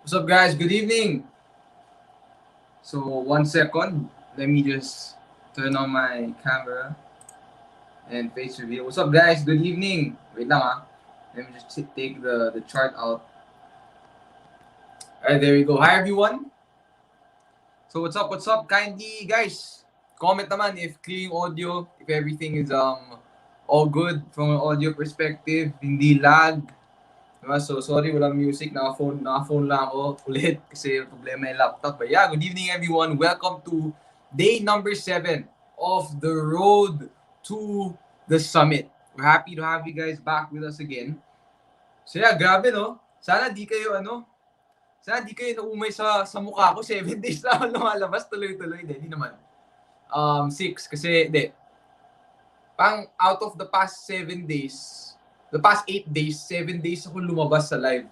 What's up, guys? Good evening. So, 1 second. Let me just turn on my camera and face reveal. What's up, guys? Good evening. Wait lang Let me just take the chart out. Alright, there we go. Hi, everyone. So, what's up? What's up? Kindly, guys, comment naman if clear yung audio, if everything is all good from an audio perspective, hindi lag. Diba? So, sorry, walang music. Naka-phone lang ako ulit kasi problema yung laptop. But yeah, good evening, everyone. Welcome to day number 7 of the road to the summit. We're happy to have you guys back with us again. So yeah, grabe no? Sana di kayo naumay sa mukha ko. 7 days na ako lumalabas. Tuloy-tuloy. Hindi naman. 6 kasi, pang out of the past 7 days, the past 8 days, 7 days ako lumabas sa live.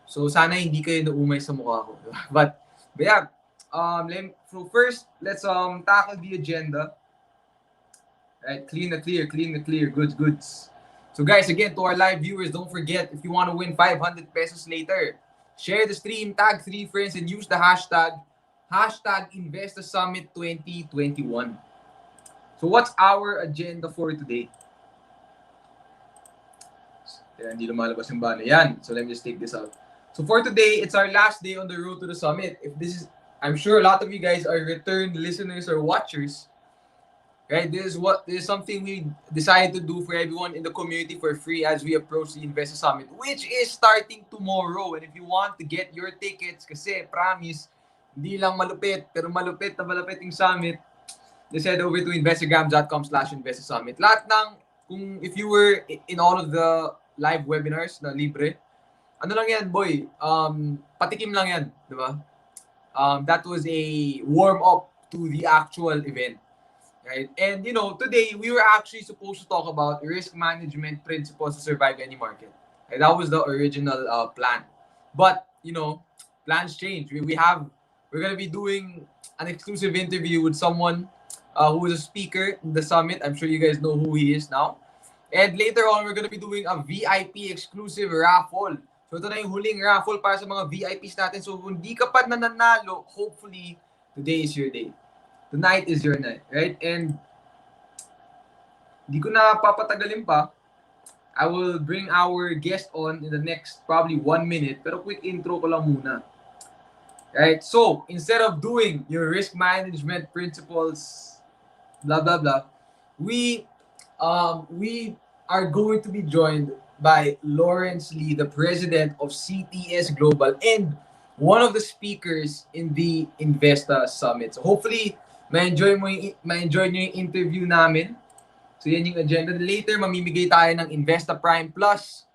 So, sana hindi kayo naumay sa mukha ko. But yeah, so first, let's tackle the agenda. Right, clean the clear, goods. So guys, again, to our live viewers, don't forget, if you want to win 500 pesos later, share the stream, tag 3 friends, and use the hashtag InvestaSummit 2021. So what's our agenda for today? Hindi lumalabas yung banner. Yan. So let me just take this out. So for today, it's our last day on the road to the summit. I'm sure a lot of you guys are returned listeners or watchers. Right? This is something we decided to do for everyone in the community for free as we approach the Investa Summit, which is starting tomorrow. And if you want to get your tickets, kasi promise, hindi lang malupit, pero malupit yung summit, just head over to investagrams.com/InvestaSummit. Lahat ng, if you were in all of the live webinars na libre, ano lang yan, boy, patikim lang yan, di ba? That was a warm-up to the actual event. Right? And, today, we were actually supposed to talk about risk management principles to survive any market. Right? That was the original plan. But, plans change. We're going to be doing an exclusive interview with someone who is a speaker in the summit. I'm sure you guys know who he is now. And later on, we're going to be doing a VIP exclusive raffle. So ito na yung huling raffle para sa mga VIPs natin. So kung di ka pa nananalo, hopefully, today is your day. Tonight is your night, right? And di ko na papatagalin pa. I will bring our guest on in the next probably 1 minute. Pero quick intro ko lang muna. Right? So, instead of doing your risk management principles, blah, blah, blah, we are going to be joined by Lawrence Lee, the president of CTS Global and one of the speakers in the Investa Summit. So hopefully, ma-enjoy nyo yung interview namin. So yan yung agenda. Later, mamimigay tayo ng Investa Prime Plus,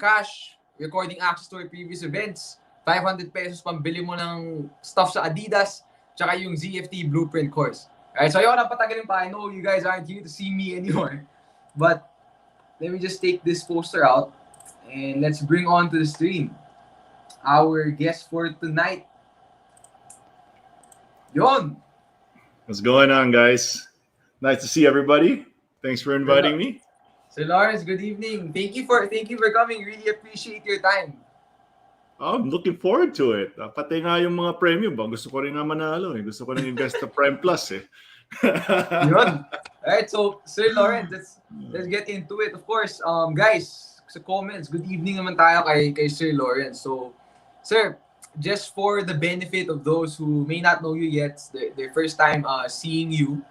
cash, recording access to our previous events, 500 pesos pambili mo ng stuff sa Adidas, tsaka yung ZFT Blueprint course. Alright, so ayoko na patagalin pa. I know you guys aren't here to see me anymore. But let me just take this poster out and let's bring on to the stream our guest for tonight. Yon! What's going on, guys? Nice to see everybody. Thanks for inviting me. So Lawrence, good evening. Thank you for coming. Really appreciate your time. I'm looking forward to it. Pati nga yung mga premium ba? Gusto ko rin nga manalo eh. Gusto ko rin invest sa Prime Plus eh. Yun. Alright, so Sir Lawrence, let's get into it. Of course, guys, sa comments, good evening naman tayo kay Sir Lawrence. So, Sir, just for the benefit of those who may not know you yet, their first time seeing you,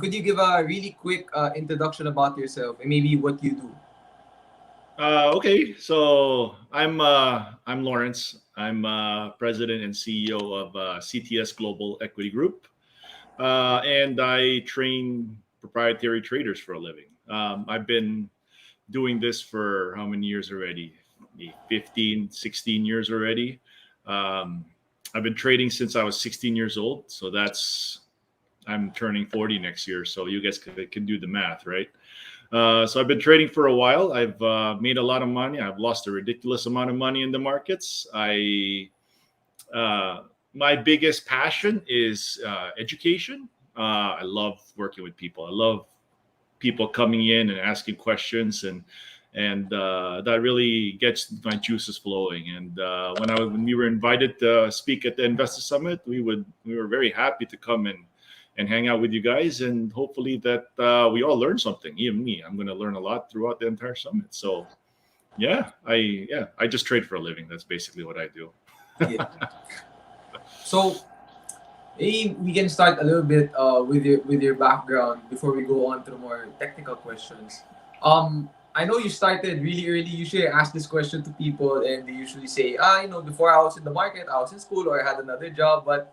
could you give a really quick introduction about yourself and maybe what you do? Okay, so I'm Lawrence. I'm president and CEO of CTS Global Equity Group, and I train proprietary traders for a living. I've been doing this for how many years already? 15, 16 years already. I've been trading since I was 16 years old. So I'm turning 40 next year. So you guys can do the math, right? So I've been trading for a while. I've made a lot of money. I've lost a ridiculous amount of money in the markets. My biggest passion is education. I love working with people. I love people coming in and asking questions and and that really gets my juices flowing. And when we were invited to speak at the Investor Summit, we were very happy to come and hang out with you guys, and hopefully that we all learn something. Even me, I'm going to learn a lot throughout the entire summit. So I just trade for a living. That's basically what I do. Yeah. So maybe we can start a little bit with your background before we go on to the more technical questions. I know you started really early. Usually I ask this question to people and they usually say, before I was in the market, I was in school or I had another job. But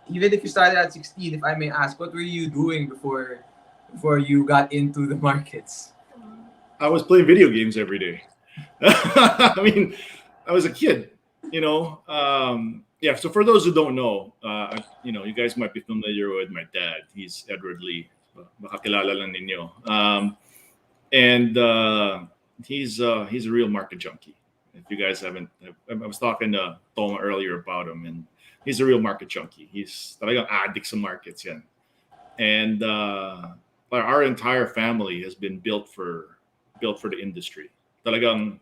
even if you started at 16, if I may ask, what were you doing before you got into the markets? I was playing video games every day. I mean, I was a kid, So for those who don't know, you guys might be familiar with my dad. He's Edward Lee. Baka kilala lang ninyo. And he's a real market junkie. If you guys haven't, I was talking to Toma earlier about him, and he's a real market junkie. He's talagang addict sa markets yan. And our entire family has been built for the industry. Talagang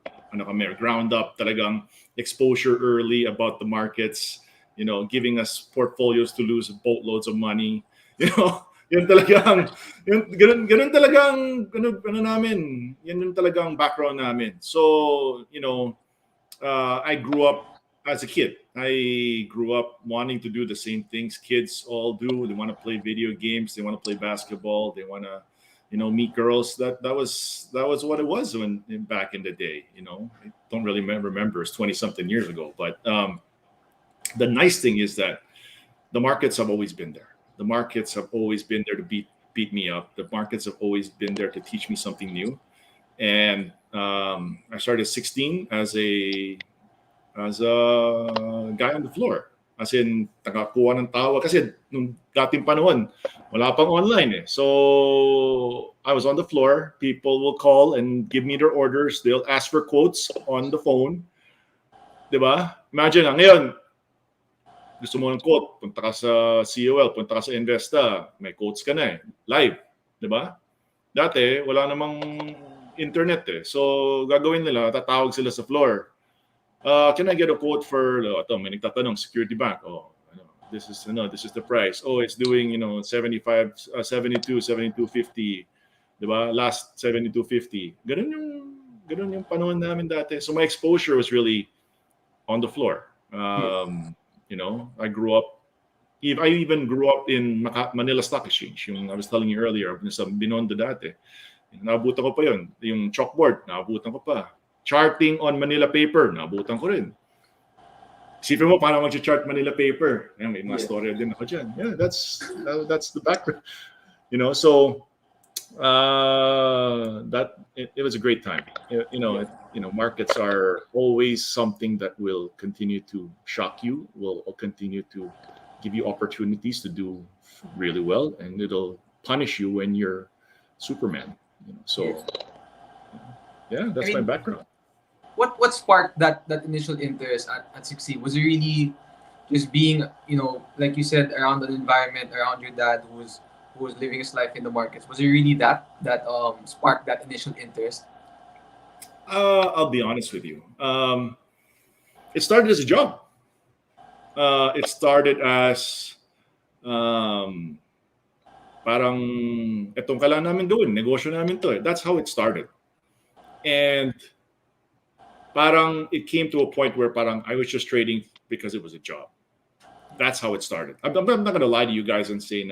ground up, talagang exposure early about the markets, giving us portfolios to lose boatloads of money. Yun talagang ganun talagang namin. Yan yung talagang background namin. So, I grew up as a kid. I grew up wanting to do the same things kids all do. They want to play video games, they want to play basketball, they want to meet girls. That was what it was back in the day. I don't really remember. It's 20 something years ago. But the nice thing is that the markets have always been there. The markets have always been there to beat me up. The markets have always been there to teach me something new. And I started at 16 as a guy on the floor. As in, tagakuha ng tawag. Kasi nung dating panahon, wala pang online eh. So I was on the floor. People will call and give me their orders. They'll ask for quotes on the phone. Diba? Imagine, ngayon, gusto mo ng quote, punta ka sa COL, punta ka sa Investa, may quotes ka na eh. Live. Diba? Dati, wala namang internet eh. So gagawin nila, tatawag sila sa floor. Can I get a quote for may nagtatanong security bank? This is the price. It's doing 75 72 72.50, diba? Last 72.50. Ganun yung panahon namin dati. So my exposure was really on the floor. I grew up. I even grew up in Manila Stock Exchange. Yung I was telling you earlier, sa Binondo dati. Naabutan ko pa yun. Yung chalkboard, naabutan ko pa. Charting on Manila paper, naabutan ko rin. Isipin mo, paano mag-chart Manila paper? May mga storya din ako dyan. Yeah, that's the background. So it was a great time. Markets are always something that will continue to shock you, will continue to give you opportunities to do really well, and it'll punish you when you're Superman. So that's my background. What sparked that initial interest at 16? Was it really just being, like you said, around an environment, around your dad who was living his life in the markets? Was it really that sparked that initial interest? I'll be honest with you. It started as a job. It started as parang etong kailangan namin gawin, negosyo namin to. That's how it started. And parang it came to a point where parang I was just trading because it was a job. That's how it started. I'm not going to lie to you guys and say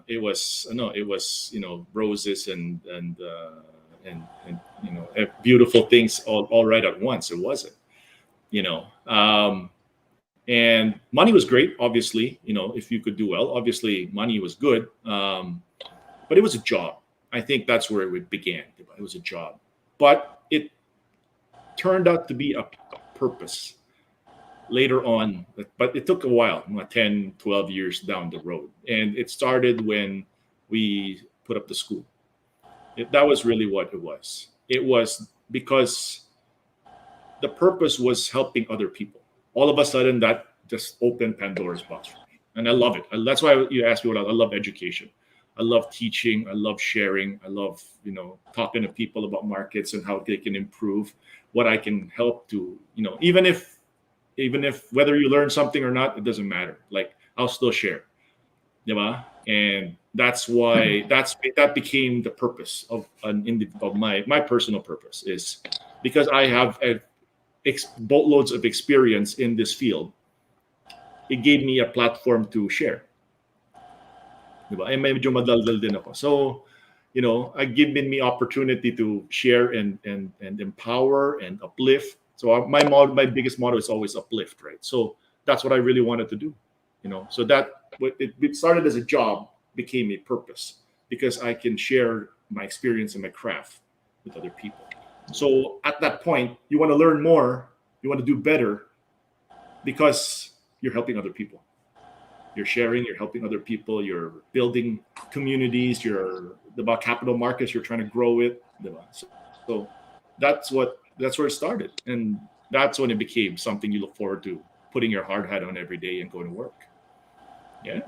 it was roses and beautiful things all right at once. It wasn't. And money was great, obviously. If you could do well, obviously money was good. But it was a job. I think that's where it began. It was a job. But it turned out to be a purpose later on. But it took a while, 10, 12 years down the road. And it started when we put up the school. That was really what it was. It was because the purpose was helping other people. All of a sudden, that just opened Pandora's box for me. And I love it. That's why you asked me what I love education. I love teaching. I love sharing. I love, talking to people about markets and how they can improve, what I can help to, even if whether you learn something or not, it doesn't matter. Like, I'll still share. Diba? And that's why that became the purpose of my personal purpose, is because I have boatloads of experience in this field. It gave me a platform to share. Diba? Eh, medyo madaldal din ako. So, it given me opportunity to share and empower and uplift. So my biggest motto is always uplift, right? So that's what I really wanted to do. So that it started as a job, became a purpose, because I can share my experience and my craft with other people. So at that point, you want to learn more, you want to do better, because you're helping other people. You're sharing, you're helping other people, you're building communities, you're about capital markets, you're trying to grow it. So that's where it started. And that's when it became something you look forward to, putting your hard hat on every day and going to work. Yeah.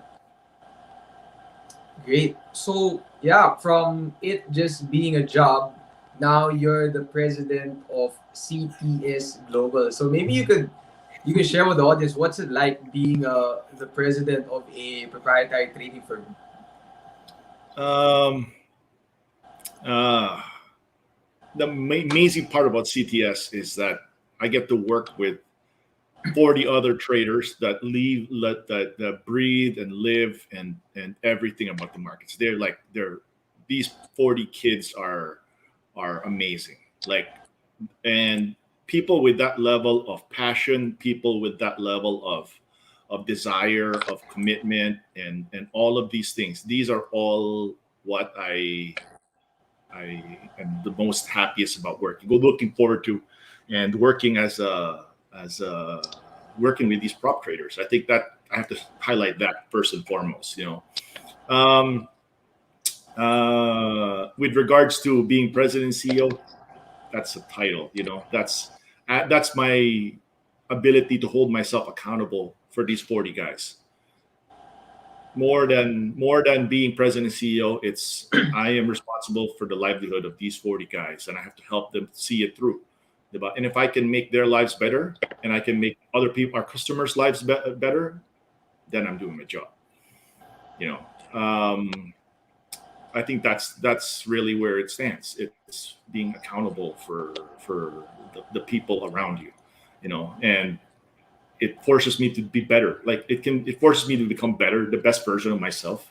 Great. So yeah, from it just being a job, now you're the president of CTS Global. So maybe you could share with the audience what's it like being the president of a proprietary trading firm. Um, uh, the amazing part about CTS is that I get to work with 40 other traders that that breathe and live and everything about the markets. These 40 kids are amazing. Like, and people with that level of passion, people with that level of desire, of commitment, and all of these things. These are all what I am the most happiest about working. Go looking forward to, and working as a working with these prop traders. I think that I have to highlight that first and foremost. Um, with regards to being president and CEO, that's a title. That's my ability to hold myself accountable for these 40 guys. More than being president and CEO, it's I am responsible for the livelihood of these 40 guys, and I have to help them see it through. Diba? And if I can make their lives better, and I can make other people, our customers' lives better, then I'm doing my job. You know, I think that's really where it stands. It's being accountable for the people around you, and it forces me to be better. Like it forces me to become better, the best version of myself.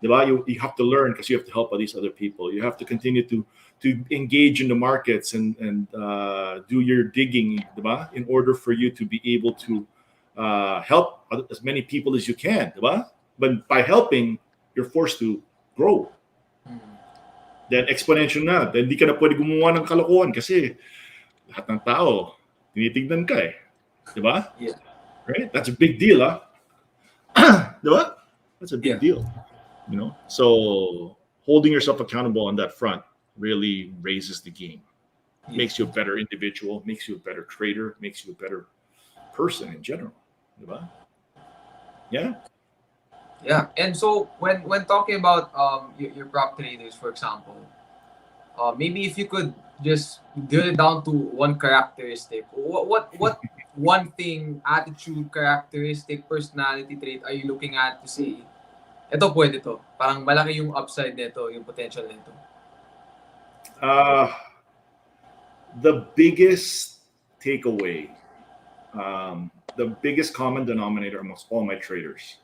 Diba? You have to learn because you have to help these other people. You have to continue to engage in the markets and do your digging, diba? In order for you to be able to help as many people as you can. Diba? But by helping, you're forced to grow. Then exponential na. Then hindi ka na pwede gumawa ng kalokohan kasi lahat ng tao tinitignan ka eh. Diba? Yeah. Right? That's a big deal, huh? Diba? That's a big deal. So holding yourself accountable on that front really raises the game. Makes you a better individual, makes you a better trader, makes you a better person in general. Diba? Yeah. Yeah. And so when talking about your prop traders, for example, maybe if you could just drill it down to one characteristic. What one thing, attitude, characteristic, personality trait are you looking at to say, eto pwede to. Parang malaki yung upside nito, yung potential nito. The biggest takeaway, the biggest common denominator amongst all my traders,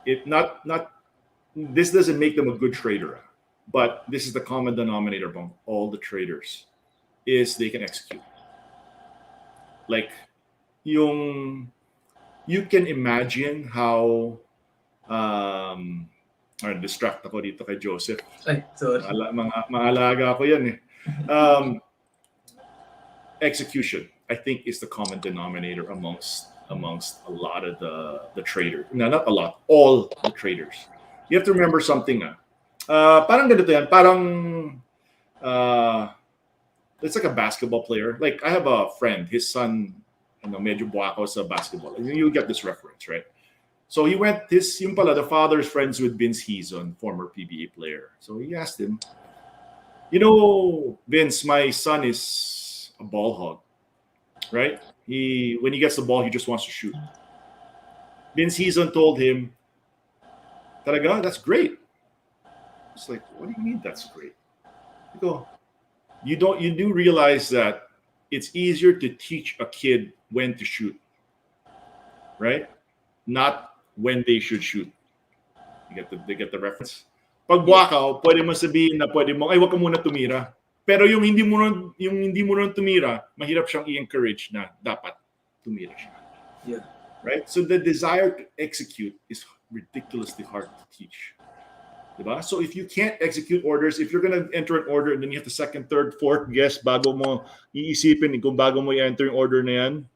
this doesn't make them a good trader, but this is the common denominator among all the traders, is they can execute. Like, you can imagine how distract ako dito kay Joseph. Ay, sorry. Mga alaga ko yan eh. Execution, I think, is the common denominator amongst a lot of the traders. No, not a lot, all the traders. You have to remember something. Parang ganito yan. Parang it's like a basketball player. Like, I have a friend, his son, medyo buwako sa basketball. You get this reference, right? So he went, the father's friends with Vince Hezon, former PBA player. So he asked him, Vince, my son is a ball hog, right? When he gets the ball, he just wants to shoot. Vince Hezon told him, Talaga, that's great. It's like, what do you mean that's great? You go, you do realize that it's easier to teach a kid when to shoot, right? Not when they should shoot. They get the reference. Pag wakaw, pwede mo sabihin na pwede mo, ay wag ka muna tumira. Pero yung hindi mo rin tumira, mahirap siyang i-encourage na dapat tumira siya. Yeah. Right? So the desire to execute is ridiculously hard to teach. Diba? So if you can't execute orders, if you're gonna enter an order and then you have the second, third, fourth guess bago mo iisipin kung bago mo i-enter yung order na yan,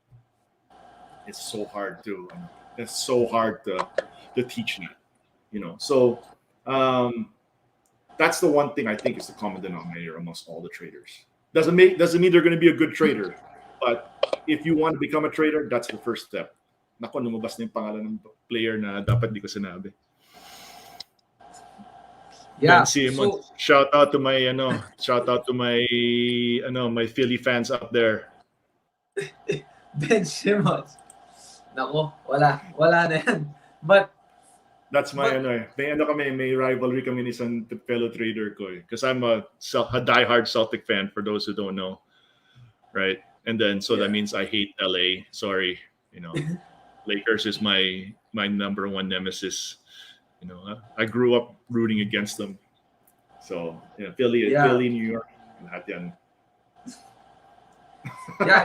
it's so hard to teach that. So that's the one thing I think is the common denominator amongst all the traders. Doesn't mean they're going to be a good trader, but if you want to become a trader, that's the first step. Nako, lumabas na yung pangalan ng player na dapat di ko sinabi. Yeah. So, shout out to my my Philly fans up there. Ben Simmons. Nako, wala na yan. But that's my may rivalry kami ni isang fellow trader ko because I'm a diehard Celtic fan for those who don't know, right? And then that means I hate LA. Sorry, Lakers is my number one nemesis. I grew up rooting against them. So Philly, New York, lahat yan. Yeah,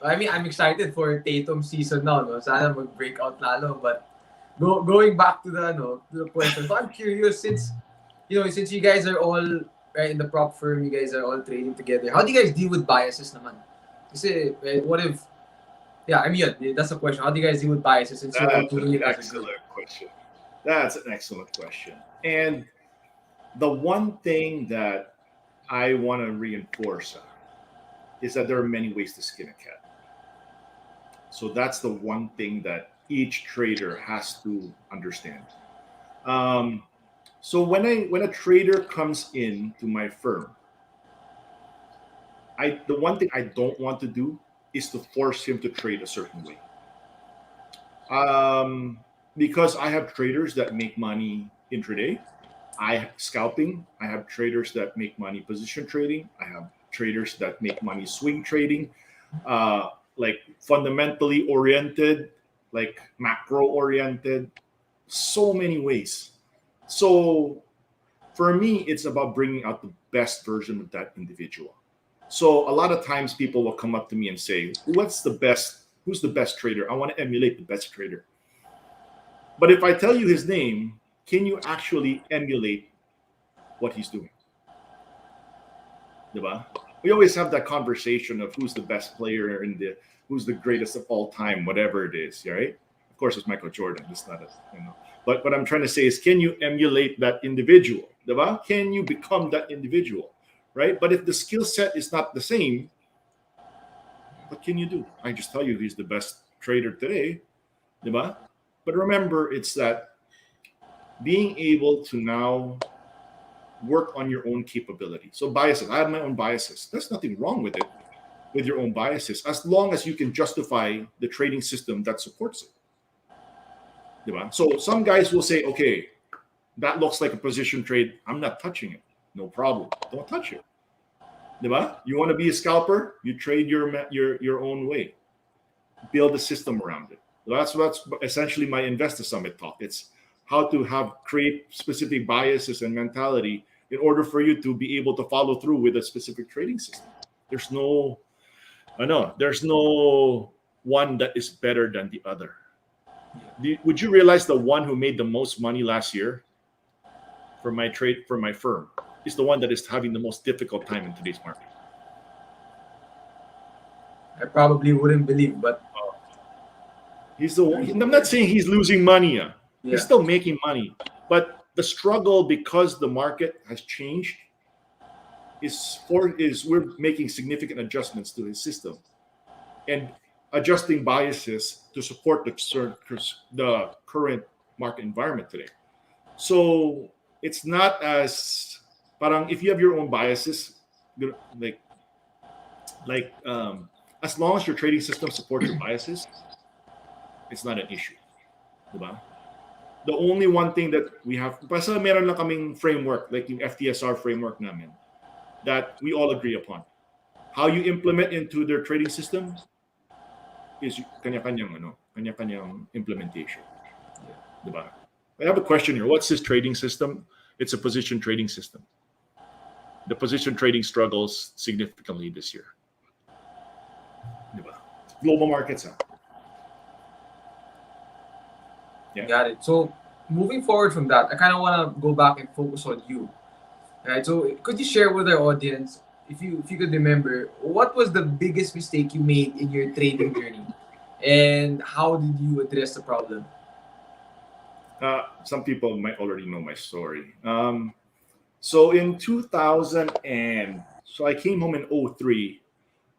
I mean, I'm excited for Tatum's season now. No? Sana mag-break out lalo. But going back to the question, so I'm curious since you guys are all right in the prop firm, you guys are all trading together. How do you guys deal with biases, naman? Kasi what if? Yeah, I mean, that's the question. How do you guys deal with biases? Since you're all doing it as a group? That's an excellent question. And the one thing that I want to reinforce is that there are many ways to skin a cat. So that's the one thing that each trader has to understand. So when a trader comes in to my firm, the one thing I don't want to do is to force him to trade a certain way. Because I have traders that make money intraday. I have scalping. I have traders that make money position trading. I have traders that make money swing trading, like fundamentally oriented, like macro oriented, so many ways. So for me, it's about bringing out the best version of that individual. So a lot of times people will come up to me and say, who's the best trader? I want to emulate the best trader. But if I tell you his name, can you actually emulate what he's doing? Diba? We always have that conversation of who's the best player who's the greatest of all time, whatever it is, right? Of course, it's Michael Jordan. It's not But what I'm trying to say is, can you emulate that individual? Diba? Can you become that individual, right? But if the skill set is not the same, what can you do? I just tell you he's the best trader today, diba? But remember, it's that being able to now work on your own capability. So biases, I have my own biases. There's nothing wrong with it, with your own biases, as long as you can justify the trading system that supports it. Diba? So some guys will say, okay, that looks like a position trade. I'm not touching it. No problem. Don't touch it. Diba? You want to be a scalper? You trade your own way. Build a system around it. That's essentially my Investor Summit talk. It's how to create specific biases and mentality in order for you to be able to follow through with a specific trading system. There's no one that is better than the other. Would you realize the one who made the most money last year for my firm is the one that is having the most difficult time in today's market? I probably wouldn't believe, but he's the one. I'm not saying he's losing money. Yeah. He's still making money, but the struggle, because the market has changed, is we're making significant adjustments to his system, and adjusting biases to support the current market environment today. So it's not as parang if you have your own biases, like as long as your trading system supports your biases, it's not an issue, diba? The only one thing that we have, basta meron lang kaming framework, like yung FTSR framework namin, that we all agree upon. How you implement into their trading system is kanya-kanyang implementation. Diba? I have a question here. What's this trading system? It's a position trading system. The position trading struggles significantly this year. Diba? Global markets. Yeah. Got it. So moving forward from that, I kind of want to go back and focus on you. Right. So could you share with our audience, if you could remember, what was the biggest mistake you made in your trading journey, and how did you address the problem? Some people might already know my story. So in 2000 so I came home in 03.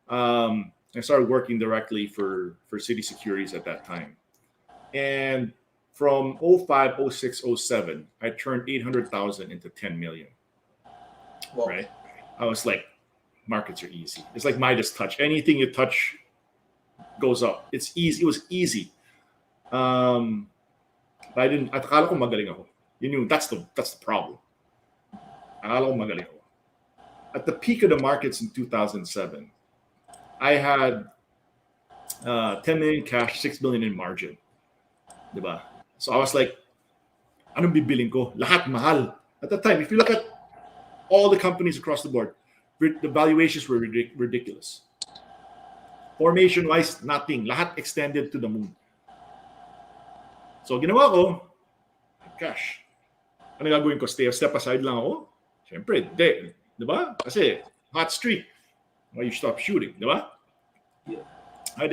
I started working directly for City Securities at that time. And from 05, 06, 07, I turned 800,000 into 10 million. Wow. Right? I was like, markets are easy. It's like Midas touch. Anything you touch goes up. It's easy. It was easy. But akala ko magaling ako. That's the problem. Akala ko magaling ako. At the peak of the markets in 2007, I had 10 million cash, 6 million in margin. Diba? So I was like, anong bibiling ko? Lahat mahal. At that time, if you look at all the companies across the board, the valuations were ridiculous. Formation-wise, nothing. Lahat extended to the moon. So ginawa ko, cash. Ano gagawin ko? Step aside lang ako? Siyempre, hindi. Diba? Kasi hot streak. Why you stop shooting? Diba? Yeah. I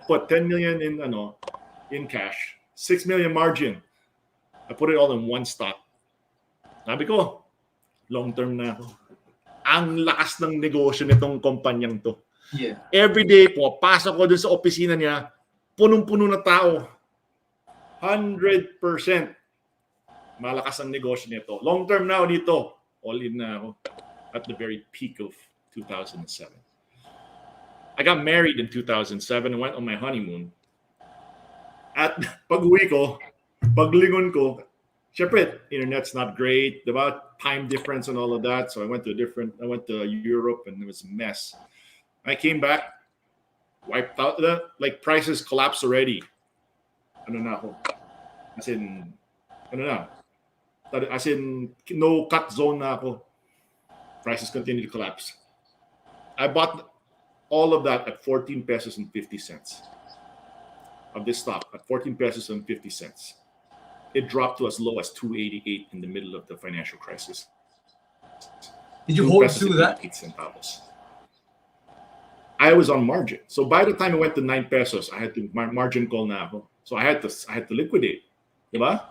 put 10 million in cash. 6 million margin. I put it all in one stock. Sabi ko, long term na ako. Ang lakas ng negosyo nitong kumpanyang to. Yeah. Every day, pumapasok ko dun sa opisina niya, punong-puno na tao. 100% malakas ang negosyo nito. Long term na ako dito. All in na ako at the very peak of 2007. I got married in 2007 and went on my honeymoon. At pag-uwi ko, paglingon ko, syempre, internet's not great, diba? Time difference and all of that. So I went to Europe and it was a mess. I came back, wiped out prices collapsed already. Ano na ako? As in no cut zone na ako. Prices continue to collapse. I bought all of that at 14 pesos and 50 cents of this stock at 14 pesos and 50 cents. It dropped to as low as 288 in the middle of the financial crisis. Did you hold through that? I was on margin. So by the time it went to 9 pesos, I had to margin call na ako. So I had to liquidate. Diba?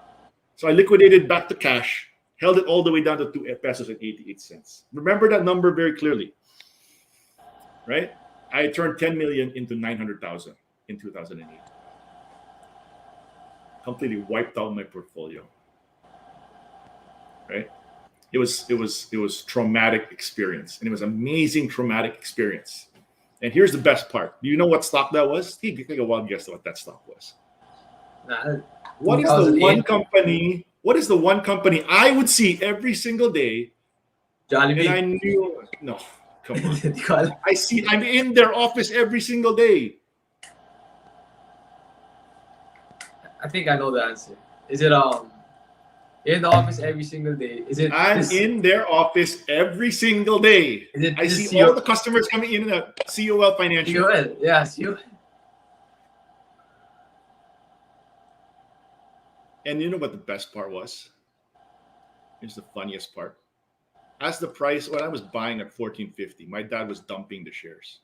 So I liquidated back to cash, held it all the way down to 2 pesos and 88 cents. Remember that number very clearly. Right? I turned 10 million into 900,000 in 2008. Completely wiped out my portfolio. Right? It was traumatic experience, and it was amazing traumatic experience. And here's the best part. Do you know what stock that was? Take a wild guess what that stock was. What is the one company I would see every single day? Jollibee. And I knew no, come on. I'm in their office every single day. I think I know the answer. Is it in the office every single day? I'm in their office every single day. I see all the customers coming in and out. COL Financial. COL, yeah, COL. And you know what the best part was? Here's the funniest part. As the price, when I was buying at 14.50, my dad was dumping the shares.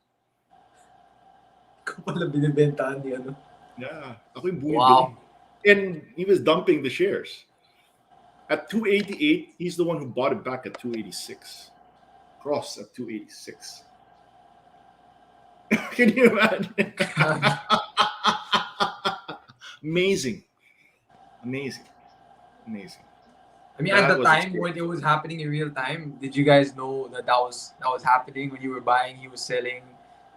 Yeah. Ako yung bumibili. Wow. And he was dumping the shares. At 288, he's the one who bought it back at 286. Cross at 286. Can you imagine? Amazing. I mean, at That the was time experience. when it was happening in real time, did you guys know that was happening when you were buying, he was selling,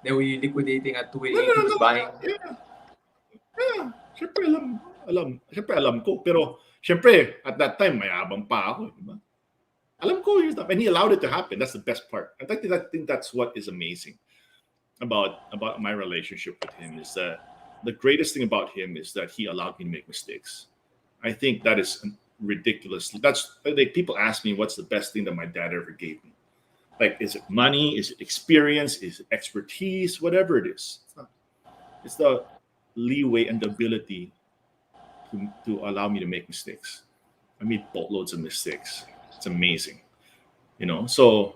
then when you liquidating at No, 288, no, he no, was no. buying? Yeah. Siyempre alam ko. Pero, siyempre, at that time, mayabang pa ako. Diba? Alam ko yung stuff. And he allowed it to happen. That's the best part. I think that's what is amazing about my relationship with him is that the greatest thing about him is that he allowed me to make mistakes. I think that is ridiculous. That's like people ask me what's the best thing that my dad ever gave me. Like, is it money? Is it experience? Is it expertise? Whatever it is. It's the leeway and the ability to allow me to make mistakes. I made boatloads of mistakes. It's amazing. So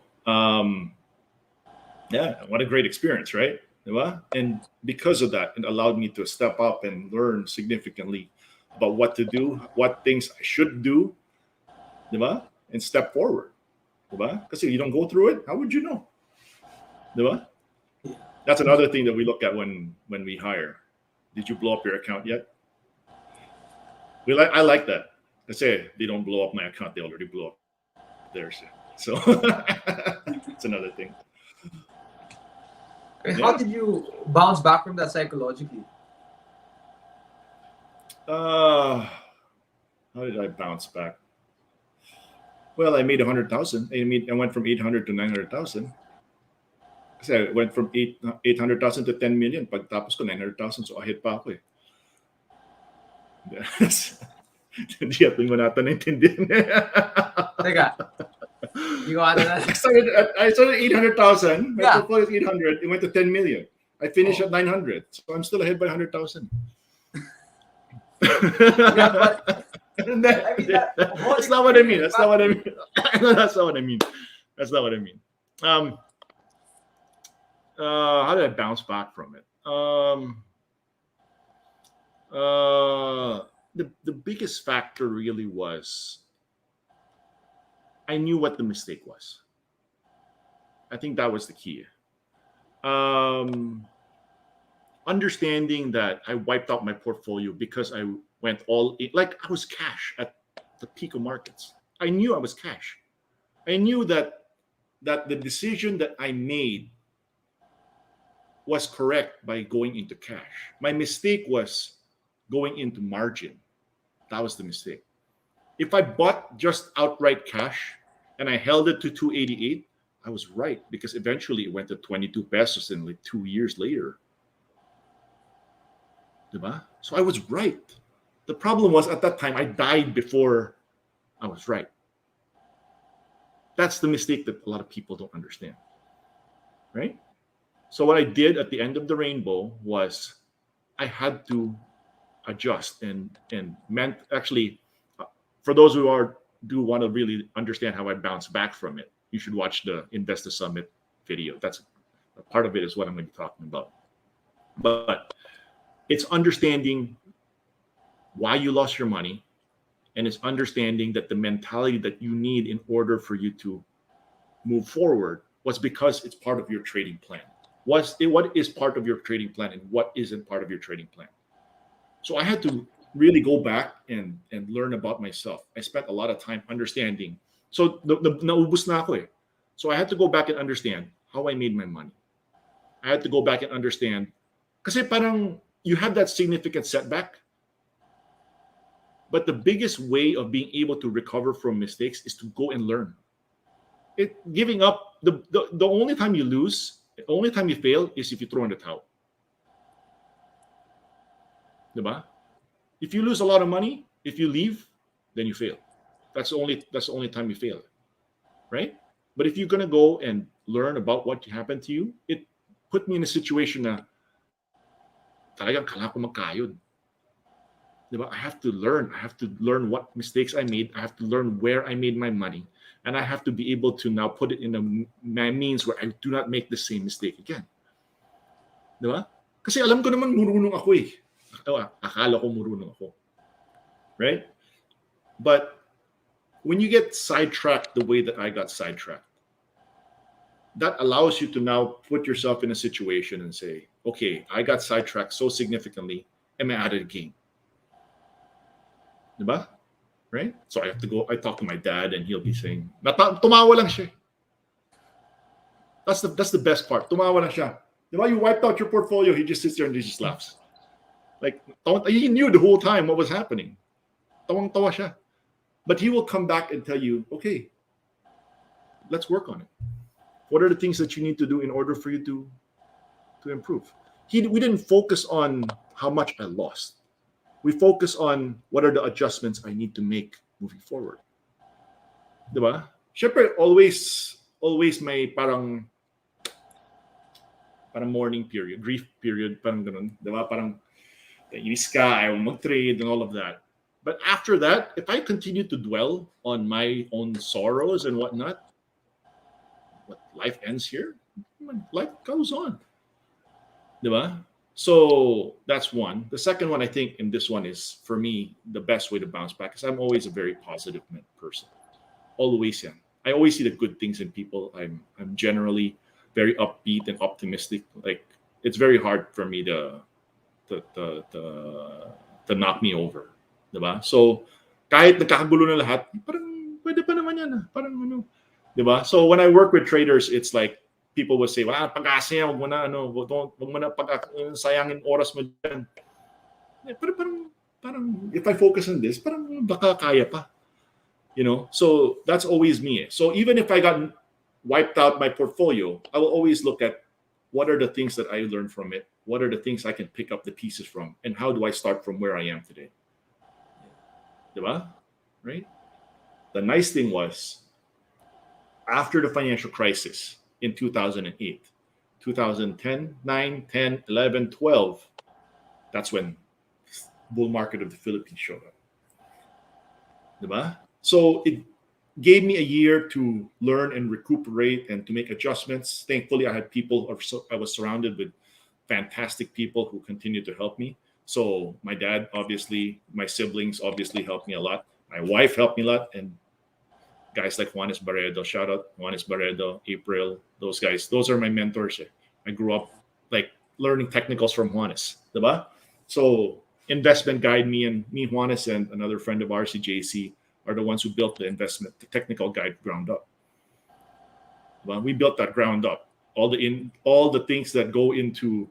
yeah, what a great experience, right? Diba? And because of that, it allowed me to step up and learn significantly about what to do, what things I should do, diba? And step forward. Diba? Because if you don't go through it, how would you know? Diba? That's another thing that we look at when we hire. Did you blow up your account yet? I like that. I say they don't blow up my account; they already blow up theirs. So it's another thing. I mean, how did you bounce back from that psychologically? How did I bounce back? Well, I made 100,000. I went from 800 to 900,000. Kasi I went from 800,000 to 10 million. Pagtapos ko 900,000, so ahead pa ako eh. Hindi at mo natin naintindihan. Teka, hindi ko ano na. I started 800,000. My Yeah. portfolio is 800. It went to 10 million. I finished at 900. So I'm still ahead by 100,000. Yeah, but I mean, that's not what I mean. That's not what I mean. That's not what I mean. That's not what I mean. How did I bounce back from it? The biggest factor really was I knew what the mistake was. I think that was the key. Understanding that I wiped out my portfolio because I went all in, like I was cash at the peak of markets. I knew I was cash. I knew that the decision that I made was correct by going into cash. My mistake was going into margin. That was the mistake. If I bought just outright cash and I held it to 288, I was right because eventually it went to 22 pesos in like 2 years later. Diba? So I was right. The problem was at that time I died before I was right. That's the mistake that a lot of people don't understand. Right? So what I did at the end of the rainbow was I had to adjust and meant actually for those who do want to really understand how I bounce back from it, you should watch the Investa Summit video. That's a part of it is what I'm going to be talking about. But it's understanding why you lost your money, and it's understanding that the mentality that you need in order for you to move forward was because it's part of your trading plan. What is part of your trading plan and what isn't part of your trading plan? So I had to really go back and learn about myself. I spent a lot of time understanding. So naubos na ako eh. So I had to go back and understand how I made my money. I had to go back and understand kasi parang you have that significant setback. But the biggest way of being able to recover from mistakes is to go and learn. Giving up, the only time you lose, the only time you fail is if you throw in the towel. Diba? If you lose a lot of money, if you leave, then you fail. That's the only time you fail. Right? But if you're gonna go and learn about what happened to you, it put me in a situation na talagang kailangan ko magkayod. Diba? I have to learn what mistakes I made. I have to learn where I made my money. And I have to be able to now put it in my means where I do not make the same mistake again. Diba? Kasi alam ko naman marunong ako eh. Akala ko marunong ako. Right? But when you get sidetracked the way that I got sidetracked, that allows you to now put yourself in a situation and say, okay, I got sidetracked so significantly. Am I out of the game? Diba? Right? So I have to go, I talk to my dad and he'll be saying, tumawa lang siya. That's the best part. Tumawa lang siya. Diba? You wiped out your portfolio. He just sits there and he just laughs. Like, he knew the whole time what was happening. Tawang-tawa siya. But he will come back and tell you, okay, let's work on it. What are the things that you need to do in order for you to improve? We didn't focus on how much I lost. We focus on what are the adjustments I need to make moving forward. Diba? Siyempre, always may parang mourning period, grief period, parang ganun. Diba? Parang inis ka, ayaw mag-trade and all of that. But after that, if I continue to dwell on my own sorrows and whatnot, what, life ends here? Life goes on. Diba? So that's one. The second one, I think, in this one is, for me, the best way to bounce back, because I'm always a very positive person. Always am. I always see the good things in people. I'm generally very upbeat and optimistic. Like, it's very hard for me to knock me over. Diba? So, kahit nagkakagulo na lahat, parang pwede pa naman yan. Parang ano. Diba? So, when I work with traders, it's like, people will say, wala, pag-asa yan, wag mo na sayangin oras mo dyan. Pero parang, if I focus on this, parang baka kaya pa. You know? So, that's always me. So, even if I got wiped out my portfolio, I will always look at what are the things that I learned from it, what are the things I can pick up the pieces from, and how do I start from where I am today. Diba? Right? The nice thing was, after the financial crisis in 2008, 2010, 9, 10, 11, 12, that's when bull market of the Philippines showed up. Diba? So it gave me a year to learn and recuperate and to make adjustments. Thankfully, I had people, I was surrounded with fantastic people who continued to help me. So my dad, obviously, my siblings obviously helped me a lot. My wife helped me a lot. And guys like Juanes Barredo, shout out Juanes Barredo, April, those guys. Those are my mentors. I grew up like learning technicals from Juanes. Diba? So investment guide, me, Juanes, and another friend of ours, JC, are the ones who built the technical guide ground up. Well, we built that ground up. All the things that go into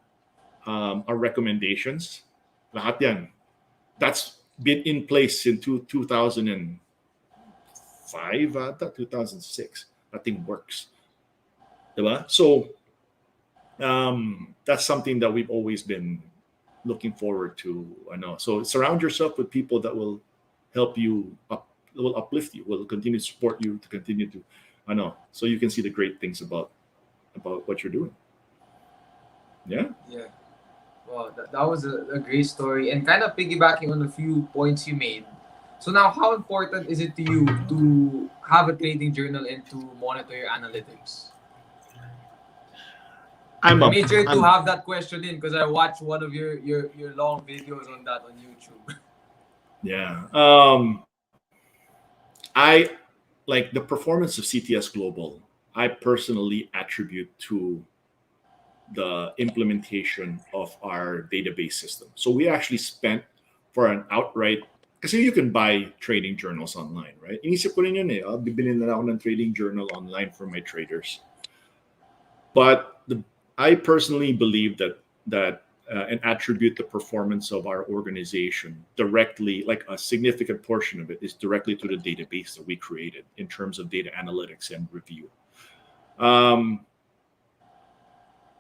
our recommendations, lahat yan, that's been in place in 2005, 2006. That thing works. Diba? So that's something that we've always been looking forward to. I know. So surround yourself with people that will help you will uplift you, will continue to support you, to continue to, I know. So you can see the great things about what you're doing. Yeah. Yeah. Well, that was a great story, and kind of piggybacking on a few points you made. So now, how important is it to you to have a trading journal and to monitor your analytics? I made sure to have that question in because I watched one of your long videos on that on YouTube. Yeah. I like the performance of CTS Global. I personally attribute to the implementation of our database system. So we actually spent for an outright, kasi you can buy trading journals online, right? Inisip ko rin yun eh. Bibili na ako ng trading journal online for my traders. But I personally believe that and attribute the performance of our organization directly, like a significant portion of it is directly to the database that we created in terms of data analytics and review.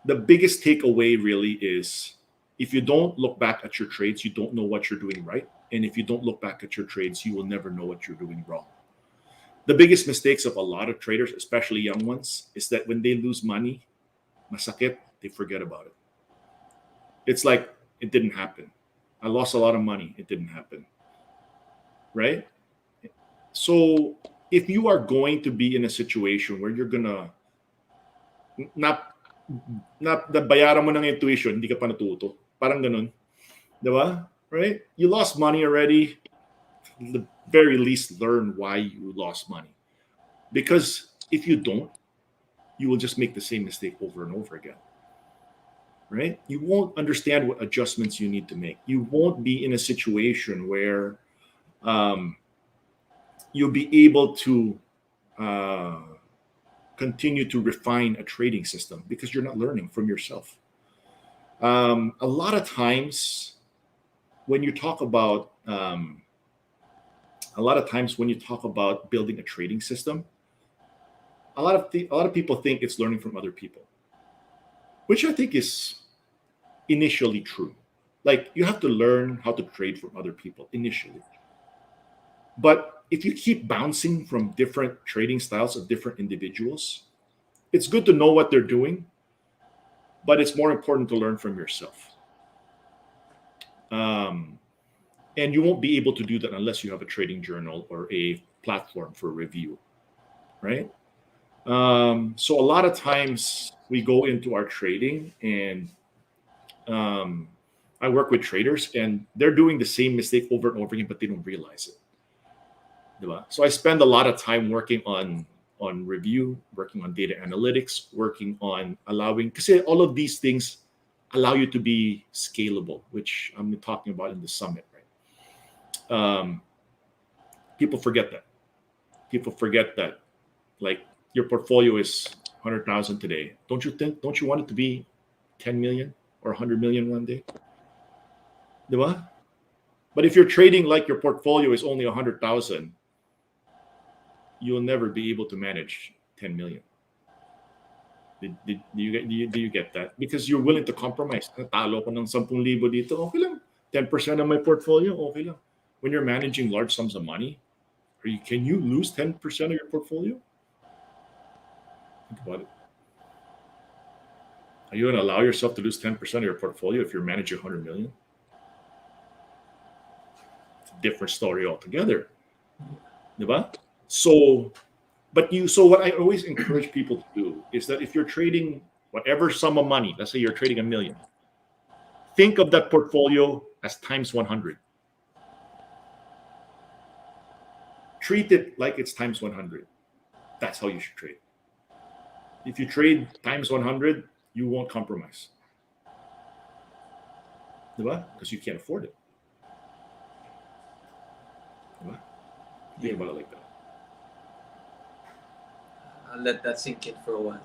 The biggest takeaway really is if you don't look back at your trades, you don't know what you're doing right. And if you don't look back at your trades, you will never know what you're doing wrong. The biggest mistakes of a lot of traders, especially young ones, is that when they lose money, masakit, they forget about it. It's like, it didn't happen. I lost a lot of money. It didn't happen. Right? So if you are going to be in a situation where you're gonna not bayaran mo ng intuition, hindi ka pa natuto. Parang ganun. Diba? Right? You lost money already. At the very least, learn why you lost money. Because if you don't, you will just make the same mistake over and over again. Right? You won't understand what adjustments you need to make. You won't be in a situation where you'll be able to uh, continue to refine a trading system because you're not learning from yourself. A lot of times when you talk about building a trading system, a lot of people think it's learning from other people, which I think is initially true. Like, you have to learn how to trade from other people initially. But if you keep bouncing from different trading styles of different individuals, it's good to know what they're doing, but it's more important to learn from yourself. And you won't be able to do that unless you have a trading journal or a platform for review, right? So a lot of times we go into our trading and I work with traders and they're doing the same mistake over and over again, but they don't realize it. Diba? So I spend a lot of time working on review, working on data analytics, working on allowing, because all of these things allow you to be scalable, which I'm talking about in the summit, right? People forget that. People forget that, like, your portfolio is 100,000 today. Don't you want it to be 10 million or 100 million one day? Diba? But if you're trading like your portfolio is only 100,000, you'll never be able to manage 10 million. Do you get that? Because you're willing to compromise. Natalo ko ng 10,000 dito, okay lang. 10% of my portfolio, okay lang. When you're managing large sums of money, can you lose 10% of your portfolio? Think about it. Are you going to allow yourself to lose 10% of your portfolio if you're managing 100 million? It's a different story altogether. Diba? So what I always encourage people to do is that if you're trading whatever sum of money, let's say you're trading 1 million, think of that portfolio as times 100. Treat it like it's times 100. That's how you should trade. If you trade times 100, you won't compromise. Diba? Because you can't afford it. Diba? Think about it like that. I'll let that sink in for a while.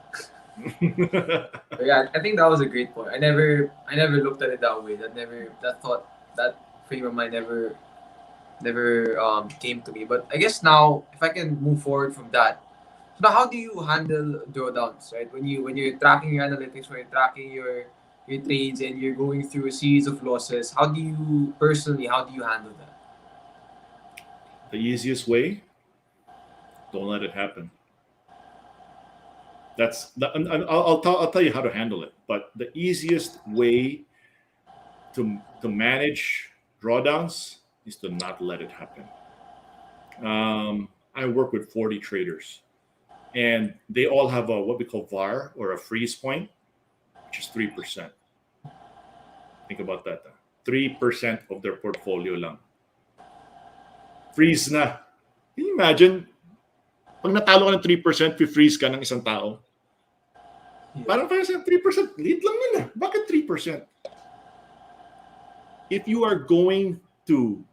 But yeah, I think that was a great point. I never looked at it that way. That frame of mind never came to me. But I guess now, if I can move forward from that, so now how do you handle drawdowns, right? When you're tracking your analytics, when you're tracking your trades, and you're going through a series of losses, how do you handle that? The easiest way, don't let it happen. And I'll tell you how to handle it. But the easiest way to manage drawdowns is to not let it happen. I work with 40 traders, and they all have what we call VAR, or a freeze point, which is 3%. Think about that. 3% of their portfolio lang. Freeze na. Can you imagine? Pag natalo ka ng 3%, freeze ka ng isang tao. Parang 3%, liit lang yun. Bakit 3%? If you are going to,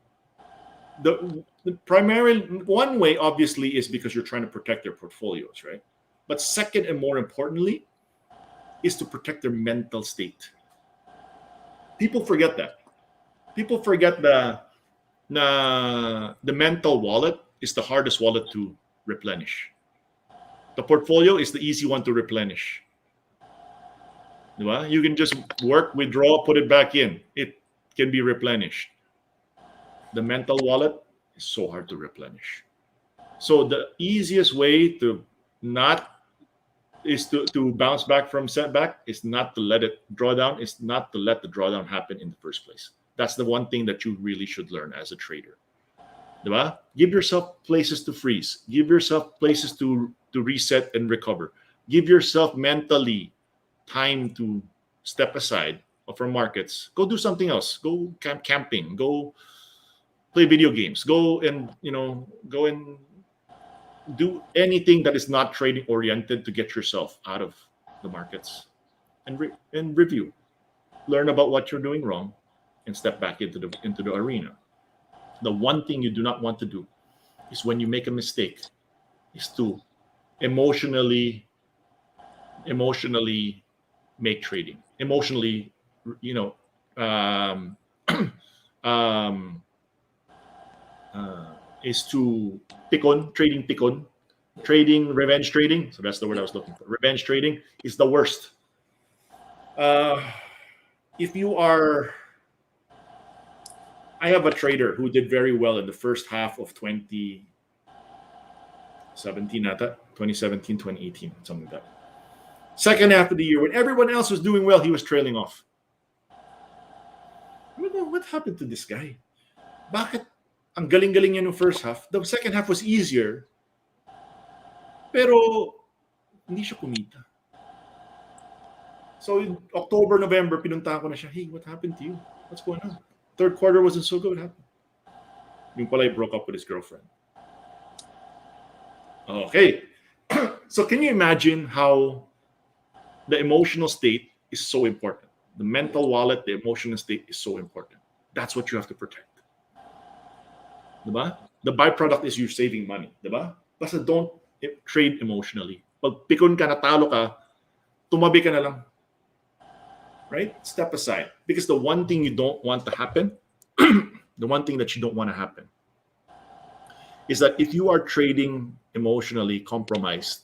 the primary one way obviously is because you're trying to protect their portfolios, right? But second, and more importantly, is to protect their mental state. People forget that. People forget the mental wallet is the hardest wallet to replenish. The portfolio is the easy one to replenish. You can just work, withdraw, put it back in. It can be replenished. The mental wallet is so hard to replenish. So the easiest way to bounce back from setback is not to let it draw down, is not to let the drawdown happen in the first place. That's the one thing that you really should learn as a trader. Diba? Give yourself places to freeze. Give yourself places to reset and recover. Give yourself mentally time to step aside from markets. Go do something else. Go camping. Go play video games. Go and do anything that is not trading oriented to get yourself out of the markets, and review, learn about what you're doing wrong, and step back into the arena. The one thing you do not want to do is, when you make a mistake, is to emotionally make trading emotionally, you know, um, um, is to trading, revenge trading. So that's the word I was looking for. Revenge trading is the worst. Uh, if you are, I have a trader who did very well in the first half of 2017, 2018, something like that. Second half of the year, when everyone else was doing well, he was trailing off. I don't know what happened to this guy. Bakit ang galing-galing niya no first half? The second half was easier, pero hindi siya kumita. So in October, November, pinuntahan ko na siya. Hey, what happened to you? What's going on? Third quarter wasn't so good. What happened? Yung pala, he broke up with his girlfriend. Okay. So can you imagine how the emotional state is so important? The mental wallet, the emotional state is so important. That's what you have to protect. Diba? The byproduct is you saving money. Diba? Basta don't trade emotionally. Pag pikon ka, natalo ka, tumabi ka na lang. Right? Step aside. Because the one thing you don't want to happen, the one thing that you don't want to happen, is that if you are trading emotionally compromised,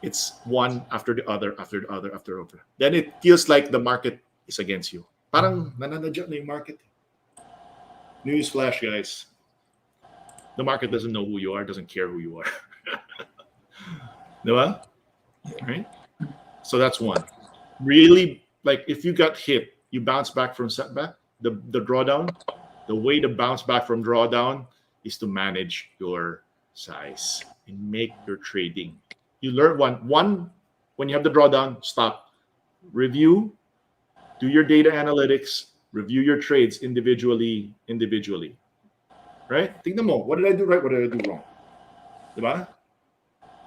it's one after the other, after the other, after the other. Then it feels like the market is against you. Parang nananadya na yung market. News flash, guys. The market doesn't know who you are, doesn't care who you are. Diba? Right? So that's one. Really, like if you got hit, you bounce back from setback, the drawdown, the way to bounce back from drawdown is to manage your size and make your trading. You learn one when you have the drawdown, stop, review, do your data analytics, review your trades individually. Right? Tingnan mo, what did I do right? What did I do wrong? Diba?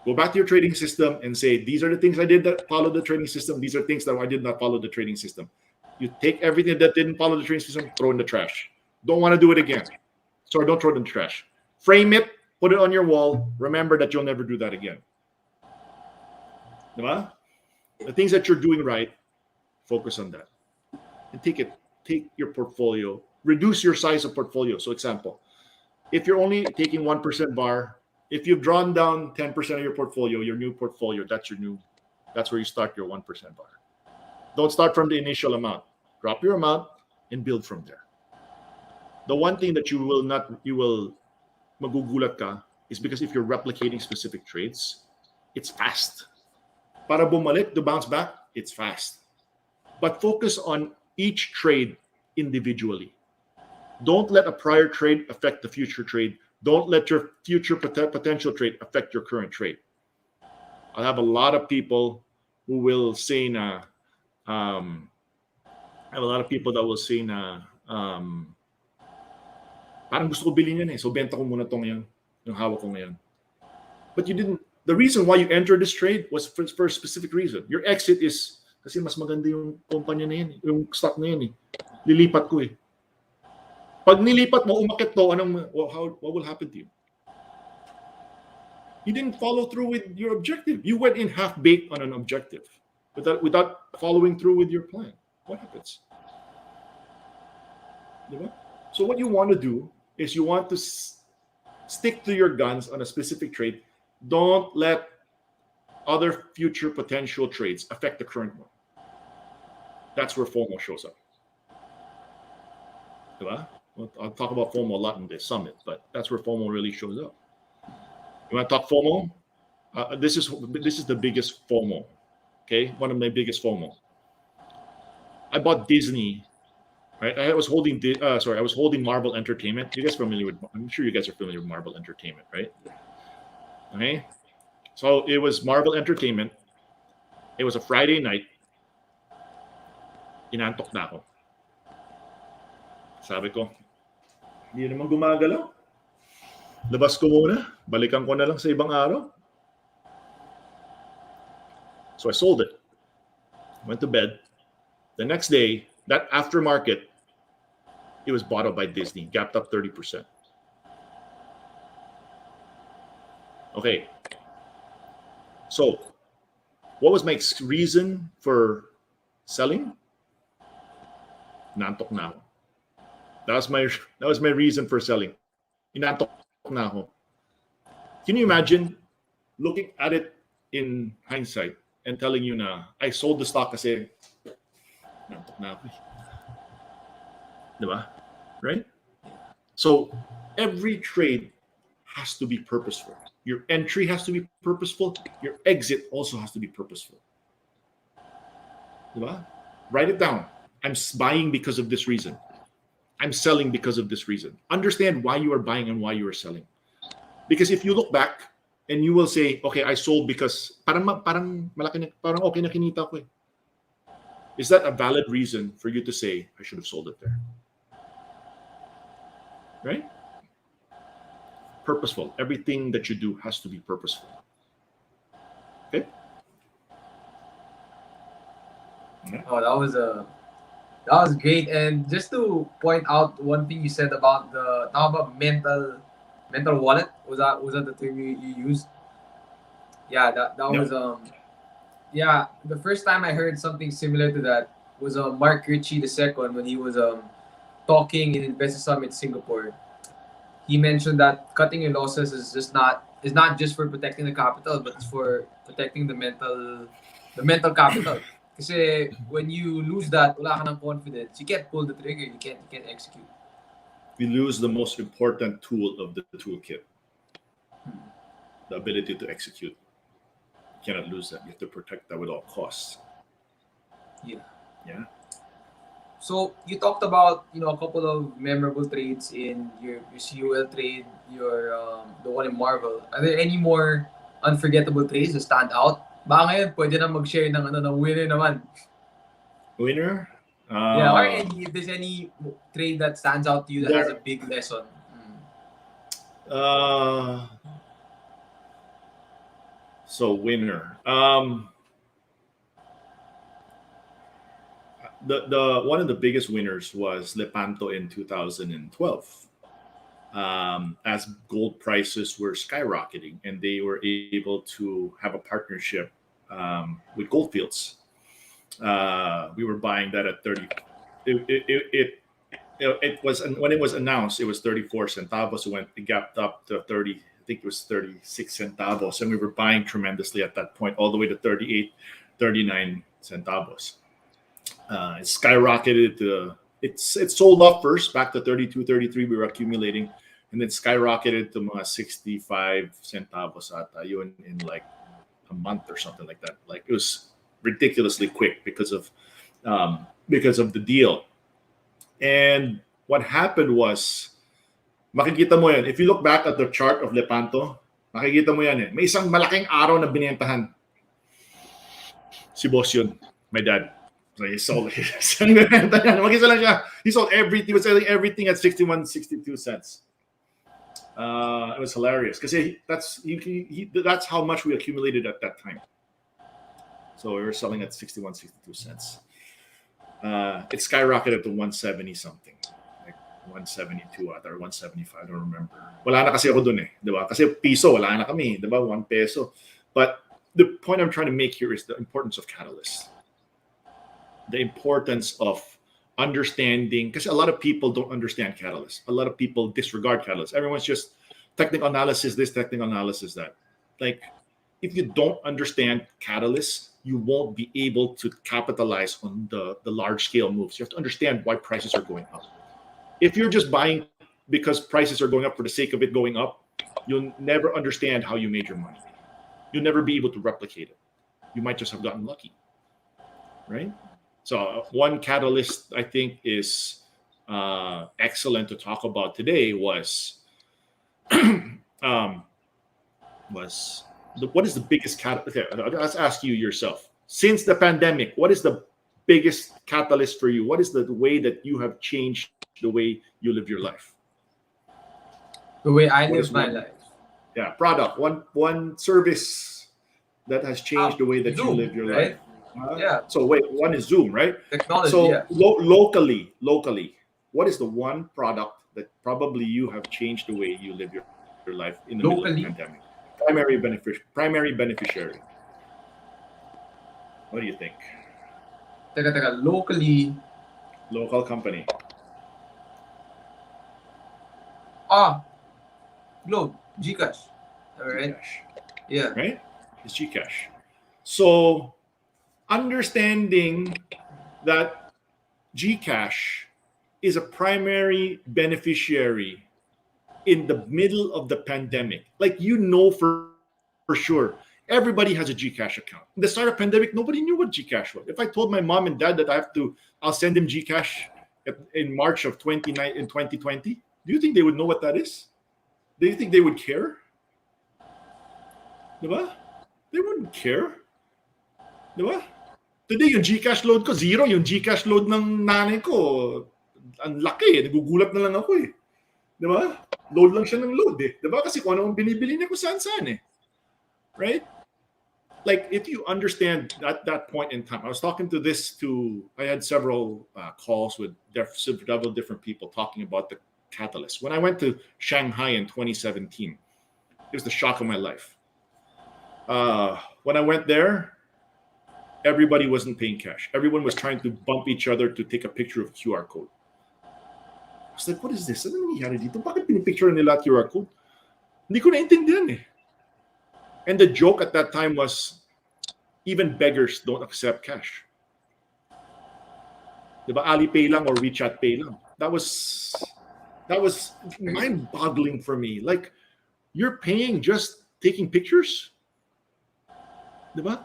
Go back to your trading system and say, these are the things I did that follow the trading system. These are things that I did not follow the trading system. You take everything that didn't follow the trading system, throw in the trash. Don't want to do it again. Sorry, don't throw it in the trash. Frame it, put it on your wall. Remember that you'll never do that again. Diba? The things that you're doing right, focus on that. And take your portfolio, reduce your size of portfolio. So example, if you're only taking 1% bar, if you've drawn down 10% of your portfolio, your new portfolio, that's where you start your 1% bar. Don't start from the initial amount. Drop your amount and build from there. The one thing that you will magugulat ka is because if you're replicating specific trades, it's fast. Para bumalik, to bounce back, it's fast. But focus on each trade individually. Don't let a prior trade affect the future trade. Don't let your future potential trade affect your current trade. I'll have a lot of people who will say I have a lot of people that will say parang gusto ko bilhin yan so benta ko muna tong yan, yung hawak ko ngayon. But you didn't. The reason why you entered this trade was for a specific reason. Your exit is kasi mas maganda yung kumpanya na yan, yung stock na yan lilipat ko Pag nilipat mo, umakit to, what will happen to you? You didn't follow through with your objective. You went in half-baked on an objective without following through with your plan. What happens? So what you want to do is you want to stick to your guns on a specific trade. Don't let other future potential trades affect the current one. That's where FOMO shows up. Diba? Well, I'll talk about FOMO a lot in this summit, but that's where FOMO really shows up. You want to talk FOMO? This is the biggest FOMO. Okay, one of my biggest FOMO. I bought Disney. Right, I was holding Marvel Entertainment. You guys familiar with? I'm sure you guys are familiar with Marvel Entertainment, right? Okay, so it was Marvel Entertainment. It was a Friday night. Inantok na ako. Sabi ko, hindi naman gumagalaw. Labas ko muna. balikan ko na lang sa ibang araw. So I sold it. Went to bed. The next day, that aftermarket, it was bought up by Disney, gapped up 30%. Okay. So, what was my reason for selling? Nantok na ako. That was my reason for selling. Inantok na ako. Can you imagine looking at it in hindsight and telling you na I sold the stock kasi nantok na ako. Diba? Right? So, every trade has to be purposeful. Your entry has to be purposeful. Your exit also has to be purposeful. Diba? Write it down. I'm buying because of this reason. I'm selling because of this reason. Understand why you are buying and why you are selling. Because if you look back and you will say, okay, I sold because parang okay na kinita ko eh. Is that a valid reason for you to say, I should have sold it there? Right? Purposeful. Everything that you do has to be purposeful. Okay? Oh, that was great. And just to point out one thing you said about mental wallet. Was that the term you used? Yeah, that was yeah, the first time I heard something similar to that was Mark Ritchie II when he was talking in Investa Summit Singapore. He mentioned that cutting your losses is not just for protecting the capital, but it's for protecting the mental capital. Kasi when you lose that, wala ka ng confidence. You can't pull the trigger. You can't execute. We lose the most important tool of the toolkit, the ability to execute. You cannot lose that. You have to protect that with all costs. Yeah. Yeah. So you talked about a couple of memorable trades in your CUL trade, your the one in Marvel. Are there any more unforgettable trades that stand out? Baka ngayon pwede na mag-share ng winner naman. Winner? Yeah, or if there's any trade that stands out to you that has a big lesson. So winner. The one of the biggest winners was Lepanto in 2012. As gold prices were skyrocketing, and they were able to have a partnership with Goldfields. We were buying that at 30. It was, when it was announced, it was 34 centavos. It gapped up to 30. I think it was 36 centavos, and we were buying tremendously at that point, all the way to 38, 39 centavos. It skyrocketed to it sold off first back to 32, 33. We were accumulating, and then skyrocketed to mga 65 centavos ata yun in like a month or something like that. Like it was ridiculously quick because of the deal. And what happened was, makikita mo yan. If you look back at the chart of Lepanto, makikita mo yan eh. May isang malaking araw na binentahan. Si boss yun, my dad. So he sold it. Mag-isa lang siya. He sold everything. He was selling everything at 61, 62 cents. It was hilarious because that's how much we accumulated at that time. So we were selling at 61, 62 cents. It skyrocketed to 170 something, like 172 or 175. I don't remember. Wala na kasi ako dun eh, diba? Kasi piso, wala na kami, diba? 1 peso. But the point I'm trying to make here is the importance of catalysts. The importance of understanding, because a lot of people don't understand catalysts. A lot of people disregard catalysts. Everyone's just technical analysis this, technical analysis that. Like, if you don't understand catalysts, you won't be able to capitalize on the large scale moves. You have to understand why prices are going up. If you're just buying because prices are going up for the sake of it going up, you'll never understand how you made your money. You'll never be able to replicate it. You might just have gotten lucky, right? So one catalyst I think is excellent to talk about today was what is the biggest catalyst? Okay, let's ask you yourself. Since the pandemic, what is the biggest catalyst for you? What is the way that you have changed the way you live your life? The way I live my life. Yeah, product. One service that has changed the way that you Zoom, live your right? life. Huh? Yeah. So wait, one is Zoom, right? Technology, So yeah. locally, what is the one product that probably you have changed the way you live your life in the middle of the Locally, pandemic? Primary beneficiary. What do you think? locally, Local company. Globe, Gcash. All right. Gcash, Yeah. right? It's Gcash. So understanding that Gcash is a primary beneficiary in the middle of the pandemic. Like, for sure, everybody has a Gcash account. In the start of pandemic, nobody knew what Gcash was. If I told my mom and dad that I'll send them Gcash in March of 2020, do you think they would know what that is? Do you think they would care? Diba? They wouldn't care. Diba? Today, yung Gcash load ko, zero. Yung Gcash load ng nanay ko, ang laki. Nagugulat na lang ako eh. Diba? Load lang siya ng load eh. Diba? Kasi kung ano ang binibili niya kung saan-saan eh. Right? Like, if you understand that point in time, I had several calls with several different people talking about the catalyst. When I went to Shanghai in 2017, it was the shock of my life. When I went there, everybody wasn't paying cash. Everyone was trying to bump each other to take a picture of QR code. I was like, what is this? Ano nangyayari dito? Bakit pinipicture nila QR code? Hindi ko naintindihan eh. And the joke at that time was, even beggars don't accept cash. Diba? Alipay lang or WeChat Pay lang. That was mind-boggling for me. Like, you're paying just taking pictures? Diba?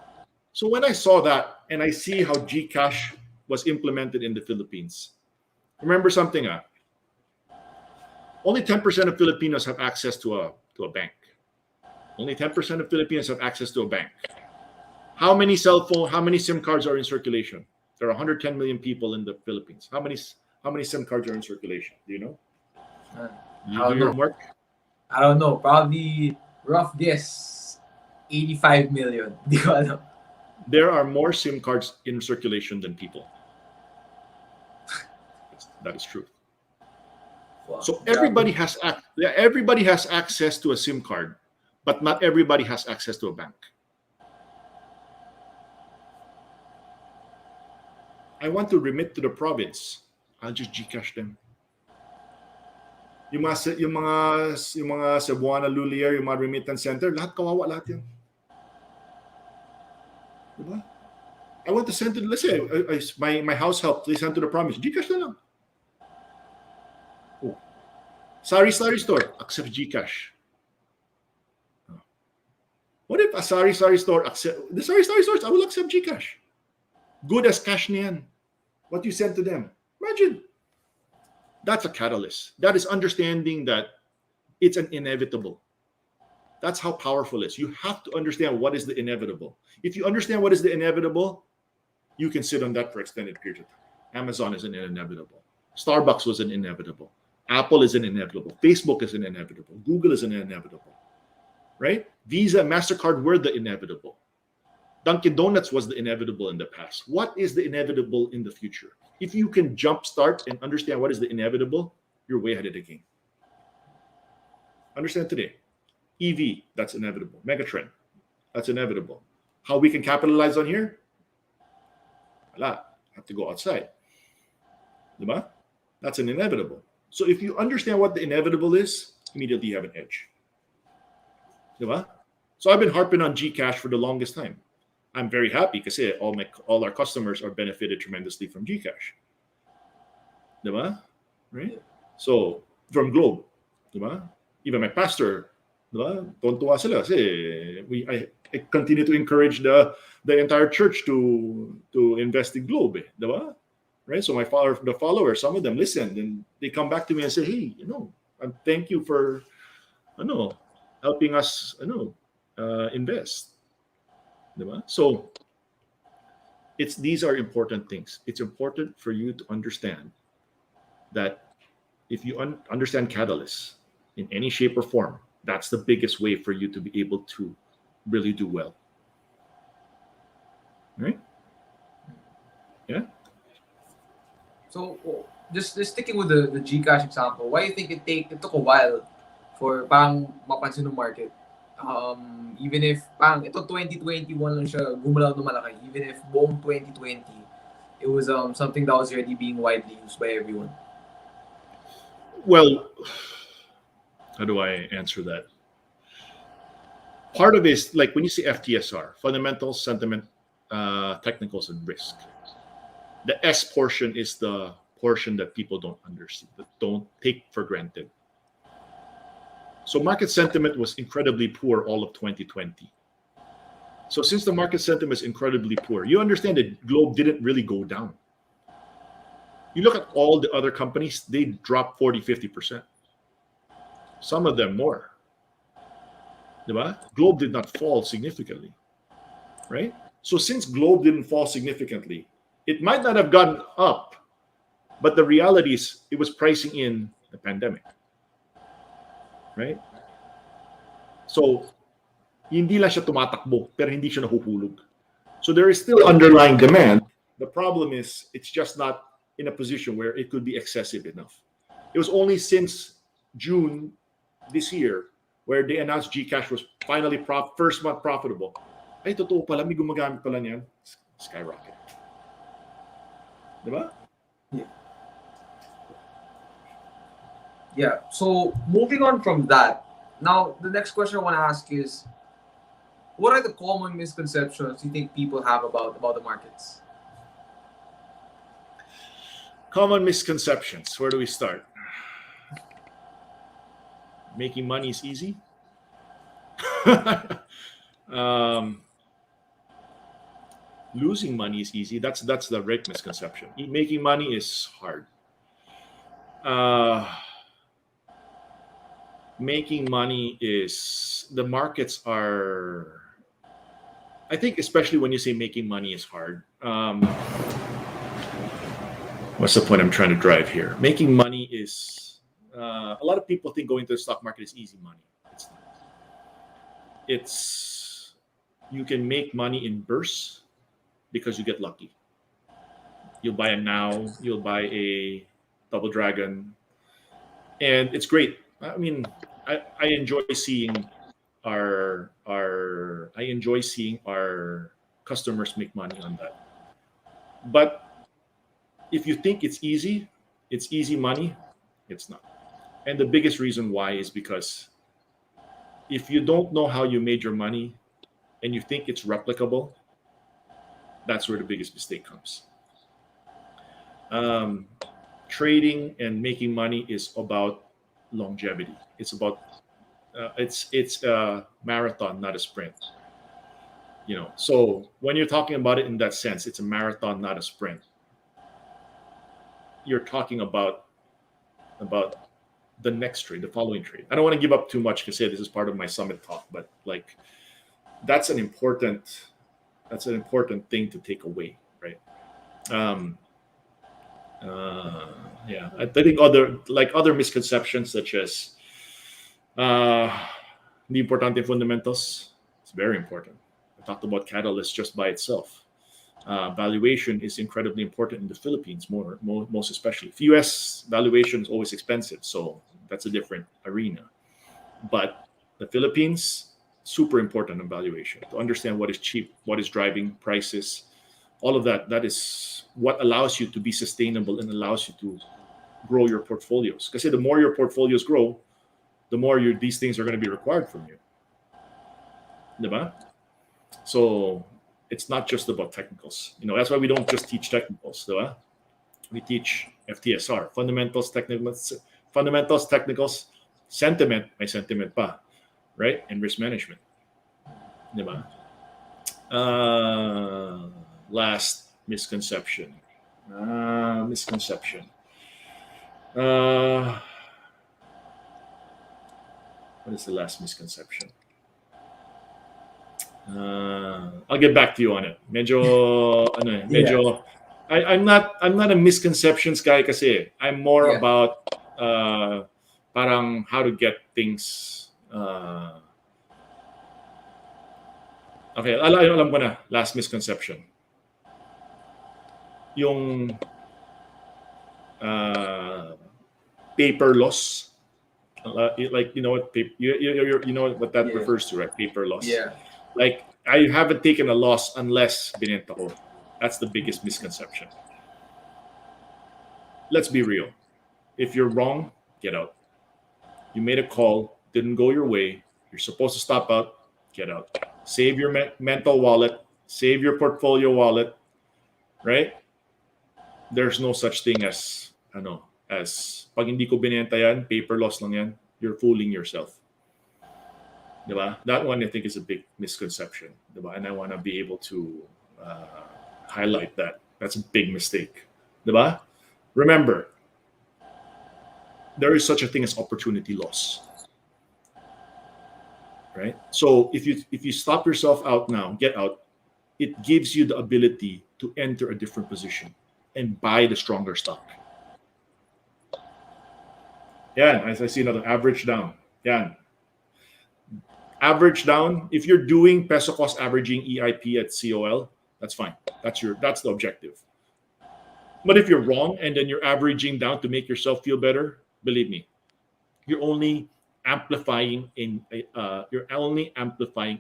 So when I saw that and I see how Gcash was implemented in the Philippines, remember something, only 10% of Filipinos have access to a bank. Only 10% of Filipinos have access to a bank. How many SIM cards are in circulation? There are 110 million people in the Philippines. How many SIM cards are in circulation? Do you know? You do your homework? I don't know. Probably, rough guess, 85 million. Di ko alam. There are more SIM cards in circulation than people. That is true. Wow. So everybody has access to a SIM card, but not everybody has access to a bank. I want to remit to the province. I'll just Gcash them. Yung mga Cebuana, Lulier, yung mga remittance center, lahat kawawa lahat yan. Diba? I want to send to, let's say, my house help, they send to the province. Gcash na lang. Oh. Sari store, accept Gcash. What if a Sari store accept, the Sari stores, I will accept Gcash. Good as cash niyan. What you send to them. Imagine. That's a catalyst. That is understanding that it's an inevitable. That's how powerful it is. You have to understand what is the inevitable. If you understand what is the inevitable, you can sit on that for extended periods of time. Amazon is an inevitable. Starbucks was an inevitable. Apple is an inevitable. Facebook is an inevitable. Google is an inevitable. Right? Visa, MasterCard were the inevitable. Dunkin' Donuts was the inevitable in the past. What is the inevitable in the future? If you can jumpstart and understand what is the inevitable, you're way ahead of the game. Understand today. EV, that's inevitable. Megatrend, that's inevitable. How we can capitalize on here? Wala. Have to go outside. Diba? That's an inevitable. So if you understand what the inevitable is, immediately you have an edge. Diba? So I've been harping on Gcash for the longest time. I'm very happy because all our customers are benefited tremendously from Gcash. Diba? Right? So from Globe, diba? Even my pastor, diba? Tontuwa sila kasi I continue to encourage the entire church to invest in Globe, diba? Right? So the followers, some of them listened and they come back to me and say, hey, thank you for helping us invest. Diba? So these are important things. It's important for you to understand that if you understand catalysts in any shape or form, That's the biggest way for you to be able to really do well. Right? Yeah. So just sticking with the GCash example, why do you think it took a while for pang mapansin ng market? Even if pang ito 2021 lang siya gumalaw ng malaki, even if buong 2020 it was something that was already being widely used by everyone. Well, how do I answer that? Part of it is like when you say FTSR, fundamentals, sentiment, technicals, and risk. The S portion is the portion that people don't understand, that don't take for granted. So market sentiment was incredibly poor all of 2020. So since the market sentiment is incredibly poor, you understand that Globe didn't really go down. You look at all the other companies, they dropped 40, 50%. Some of them more. Diba? Globe did not fall significantly, right? So since Globe didn't fall significantly, it might not have gone up, but the reality is it was pricing in the pandemic, right? So hindi lang siya tumatakbo, pero hindi siya nahuhulog. So there is still underlying demand. The problem is it's just not in a position where it could be excessive enough. It was only since June this year where they announced GCash was finally first month profitable. Ay, totoo pala, may gumagamit pala niyan. Skyrocket. Diba? Yeah. So moving on from that, now the next question I want to ask is, what are the common misconceptions you think people have about the markets? Common misconceptions. Where do we start? Making money is easy. Losing money is easy. That's the right misconception. Making money is hard. Making money is, the markets are, I think, especially when you say making money is hard. What's the point I'm trying to drive here? Making money is, a lot of people think going to the stock market is easy money. It's not. It's, you can make money in bursts because you get lucky. You'll buy a now, you'll buy a double dragon, and it's great. I mean, I enjoy seeing our customers make money on that. But if you think it's easy money, it's not. And the biggest reason why is because if you don't know how you made your money and you think it's replicable, that's where the biggest mistake comes. Trading and making money is about longevity. It's about it's a marathon, not a sprint. You know, so when you're talking about it in that sense, it's a marathon, not a sprint. You're talking about the next trade, the following trade. I don't want to give up too much because this is part of my summit talk, but like that's an important thing to take away, right? Yeah, I think other misconceptions such as the importante fundamentals. It's very important. I talked about catalyst just by itself. Valuation is incredibly important in the Philippines, most especially. If US valuation is always expensive, so that's a different arena. But the Philippines, super important in valuation to understand what is cheap, what is driving prices, all of that. That is what allows you to be sustainable and allows you to grow your portfolios. Because the more your portfolios grow, the more these things are going to be required from you. Diba? So it's not just about technicals. You know, that's why we don't just teach technicals. Diba? We teach FTSR, fundamentals, technicals, sentiment, may sentiment pa, right? And risk management. Diba? Last misconception. What is the last misconception? I'll get back to you on it. I'm not a misconceptions guy kasi I'm more about parang how to get things Okay, alam ko na. Last misconception. Yung paper loss. Like, you know what, you know what that Yeah. refers to, right? Paper loss. Yeah. Like, I haven't taken a loss unless binenta ko. That's the biggest misconception. Let's be real. If you're wrong, get out. You made a call, didn't go your way. You're supposed to stop out, get out. Save your mental wallet, save your portfolio wallet, right? There's no such thing as pag hindi ko binenta yan, paper loss lang yan, you're fooling yourself. Diba? That one I think is a big misconception. Diba? And I want to be able to highlight that. That's a big mistake. Diba? Remember, there is such a thing as opportunity loss. Right? So if you stop yourself out now, get out, it gives you the ability to enter a different position and buy the stronger stock. Yeah, as I see another average down. Yeah. Average down, if you're doing peso cost averaging EIP at COL, that's fine. That's the objective. But if you're wrong and then you're averaging down to make yourself feel better, believe me, you're only amplifying a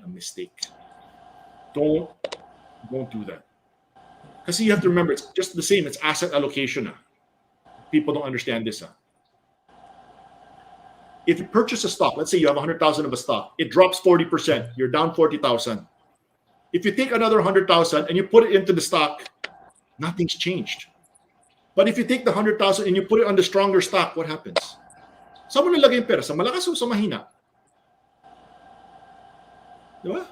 mistake. Don't do that. Because you have to remember, it's just the same. It's asset allocation. People don't understand this. If you purchase a stock, let's say you have 100,000 of a stock, it drops 40%. You're down 40,000. If you take another 100,000 and you put it into the stock, nothing's changed. But if you take the 100,000 and you put it on the stronger stock, what happens? Saan mo nilagay yung pera? Sa malakas o sa mahina? Diba?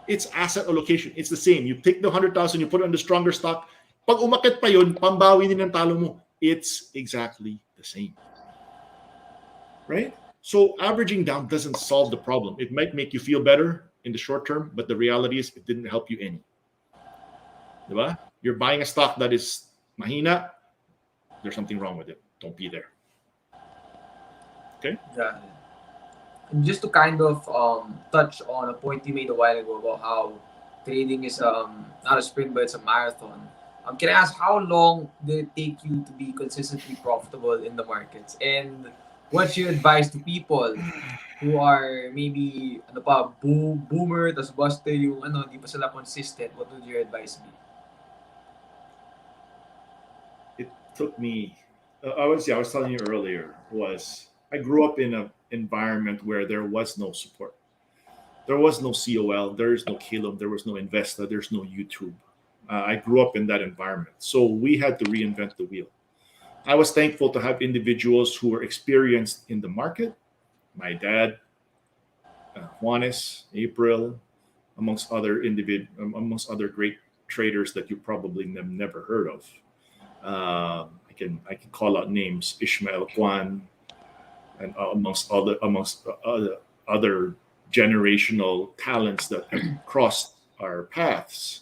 It's asset allocation. It's the same. You take the 100,000, you put it on the stronger stock. Pag umakit pa yun, pambawi din ng talo mo. It's exactly the same. Right? So averaging down doesn't solve the problem. It might make you feel better in the short term, but the reality is it didn't help you any. Diba? You're buying a stock that is mahina, there's something wrong with it. Don't be there. Okay? Yeah. And just to kind of touch on a point you made a while ago about how trading is not a sprint, but it's a marathon. Can I ask, how long did it take you to be consistently profitable in the markets? And what's your advice to people who are maybe boomer tas buster yung di pa sila consistent? What would your advice be? It took me. I was telling you earlier. I grew up in an environment where there was no support. There was no COL. There is no Caleb. There was no Investa. There's no YouTube. I grew up in that environment, so we had to reinvent the wheel. I was thankful to have individuals who were experienced in the market. My dad, Juanes, April, amongst other great traders that you probably never heard of. I can call out names: Ishmael Juan, and amongst other generational talents that have crossed our paths.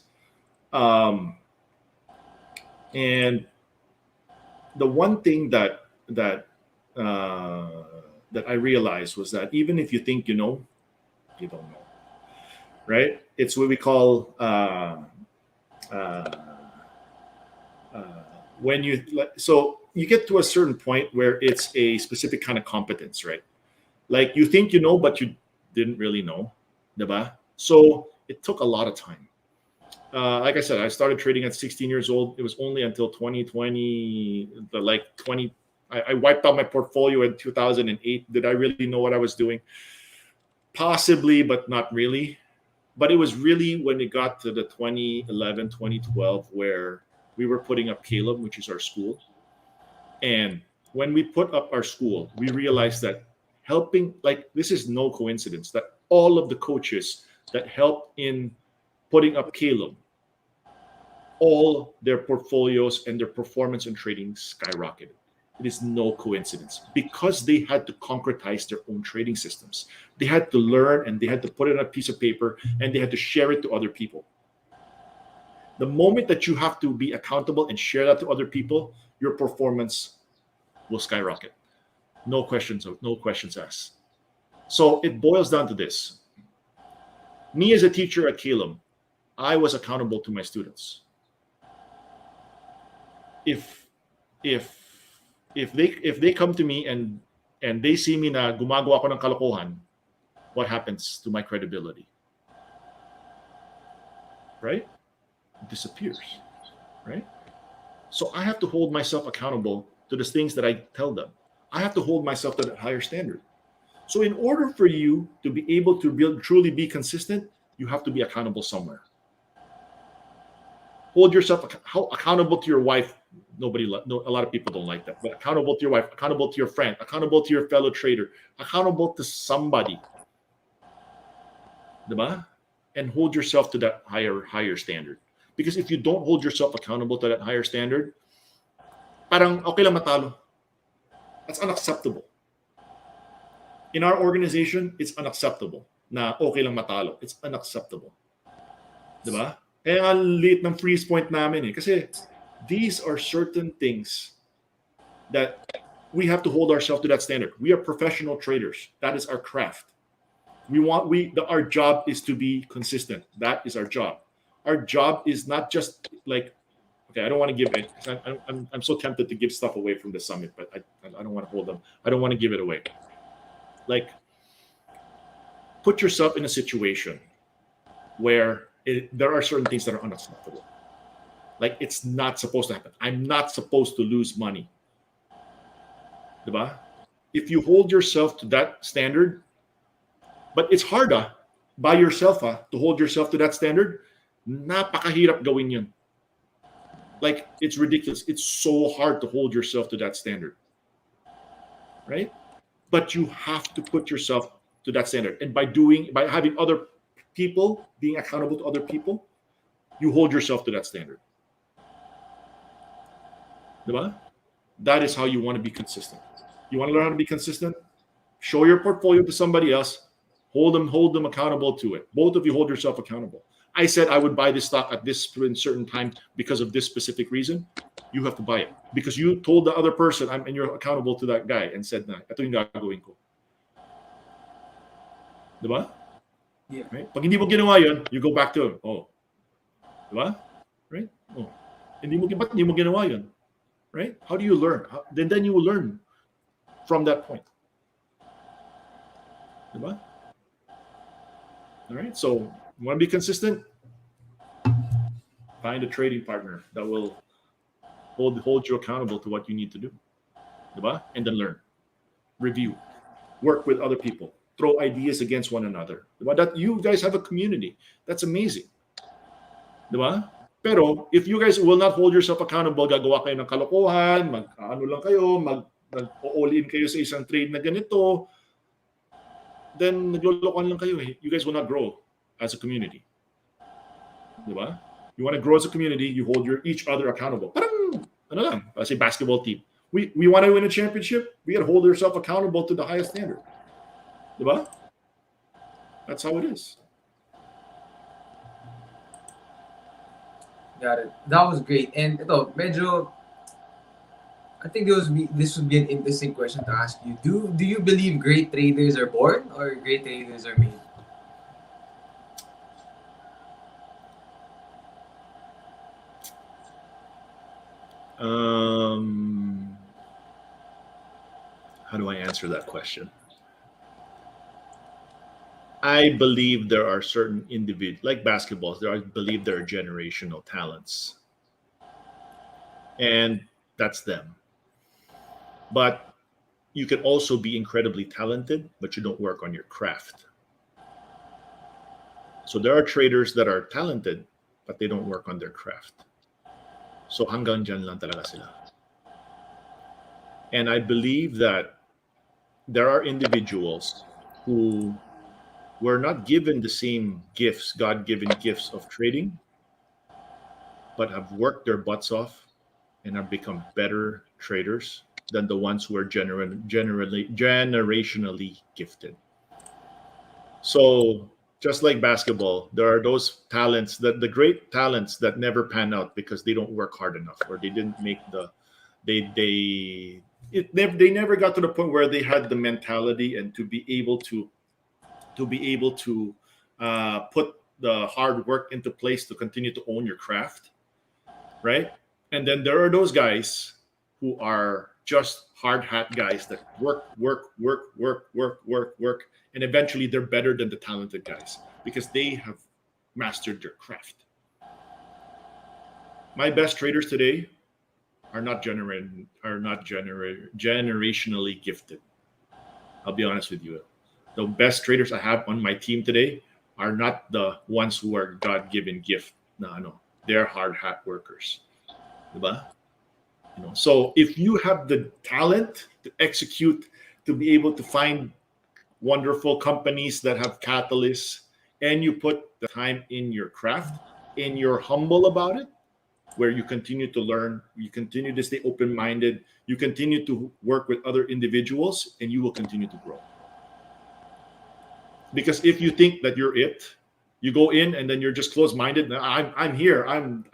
And the one thing that I realized was that even if you think you know, you don't know, right? It's what we call when you get to a certain point where it's a specific kind of competence, right? Like you think you know, but you didn't really know, diba? So it took a lot of time. Like I said, I started trading at 16 years old. It was only until 2020, I wiped out my portfolio in 2008. Did I really know what I was doing? Possibly, but not really. But it was really when it got to the 2011, 2012, where we were putting up Caleb, which is our school. And when we put up our school, we realized that this is no coincidence, that all of the coaches that helped in putting up Caleb, all their portfolios and their performance in trading skyrocketed. It is no coincidence because they had to concretize their own trading systems. They had to learn and they had to put it on a piece of paper and they had to share it to other people. The moment that you have to be accountable and share that to other people, your performance will skyrocket. No questions asked. So it boils down to this. Me as a teacher at Calum, I was accountable to my students. If if if they come to me and they see me na gumagawa ako ng kalokohan, what happens to my credibility? Right? It disappears. Right? So I have to hold myself accountable to the things that I tell them. I have to hold myself to that higher standard. So in order for you to be able to truly be consistent, you have to be accountable somewhere. Hold yourself accountable to your wife. A lot of people don't like that, but accountable to your wife, accountable to your friend, accountable to your fellow trader, accountable to somebody. Diba? And hold yourself to that higher standard. Because if you don't hold yourself accountable to that higher standard, parang okay lang matalo. That's unacceptable. In our organization, it's unacceptable na okay lang matalo. It's unacceptable. Diba? Kaya ang liit ng freeze point namin eh. Kasi these are certain things that we have to hold ourselves to that standard. We are professional traders. That is our craft. Our job is to be consistent. That is our job. Our job is not just like, okay, I don't want to give it. I'm so tempted to give stuff away from the summit, but I don't want to hold them. I don't want to give it away. Like, put yourself in a situation where there are certain things that are unacceptable. Like, it's not supposed to happen. I'm not supposed to lose money. Diba? If you hold yourself to that standard, but it's hard by yourself to hold yourself to that standard, napakahirap gawin yun. Like, it's ridiculous. It's so hard to hold yourself to that standard. Right? But you have to put yourself to that standard. And by having other people, being accountable to other people, you hold yourself to that standard. Diba? That is how you want to be consistent. You want to learn how to be consistent? Show your portfolio to somebody else. Hold them accountable to it. Both of you hold yourself accountable. I said I would buy this stock at this certain time because of this specific reason. You have to buy it because you told the other person and you're accountable to that guy and said na, ito yung gagawin ko. Diba? Yeah. Right? Pag hindi mo ginawa yun, you go back to him. Oh. Diba? Right? Oh. Ba't hindi mo ginawa yun? Right? How do you learn? Then you will learn from that point. Diba? All right. So you want to be consistent? Find a trading partner that will hold you accountable to what you need to do. Diba? And then learn. Review. Work with other people. Throw ideas against one another. Diba? That you guys have a community. That's amazing. Diba? Pero if you guys will not hold yourself accountable, gagawa kayo ng kalokohan, mag-ano lang kayo, mag-all in kayo sa isang trade na ganito, then naglolokohan lang kayo eh. You guys will not grow as a community. Diba? You want to grow as a community, you hold each other accountable. Parang, ano lang, say basketball team. We want to win a championship, we got to hold ourselves accountable to the highest standard. Diba? That's how it is. Got it. That was great. And ito, medyo, I think this would be an interesting question to ask you. Do you believe great traders are born or great traders are made? How do I answer that question? I believe there are certain individuals, like basketballs, I believe there are generational talents. And that's them. But you can also be incredibly talented, but you don't work on your craft. So there are traders that are talented, but they don't work on their craft. So hanggang dyan lang talaga sila. And I believe that there are individuals who were not given the same gifts, God-given gifts of trading, but have worked their butts off and have become better traders than the ones who are generationally gifted. So just like basketball, there are those talents, the great talents that never pan out because they don't work hard enough, or they didn't make they never got to the point where they had the mentality and to be able to to be able to put the hard work into place to continue to own your craft, right? And then there are those guys who are just hard hat guys that work, and eventually they're better than the talented guys because they have mastered their craft. My best traders today are not generationally gifted. I'll be honest with you. The best traders I have on my team today are not the ones who are God-given gift. No. They're hard hat workers. Diba? So if you have the talent to execute, to be able to find wonderful companies that have catalysts, and you put the time in your craft, and you're humble about it, where you continue to learn, you continue to stay open-minded, you continue to work with other individuals, and you will continue to grow. Because if you think that you're it, you go in and then you're just closed-minded. I'm here. I'm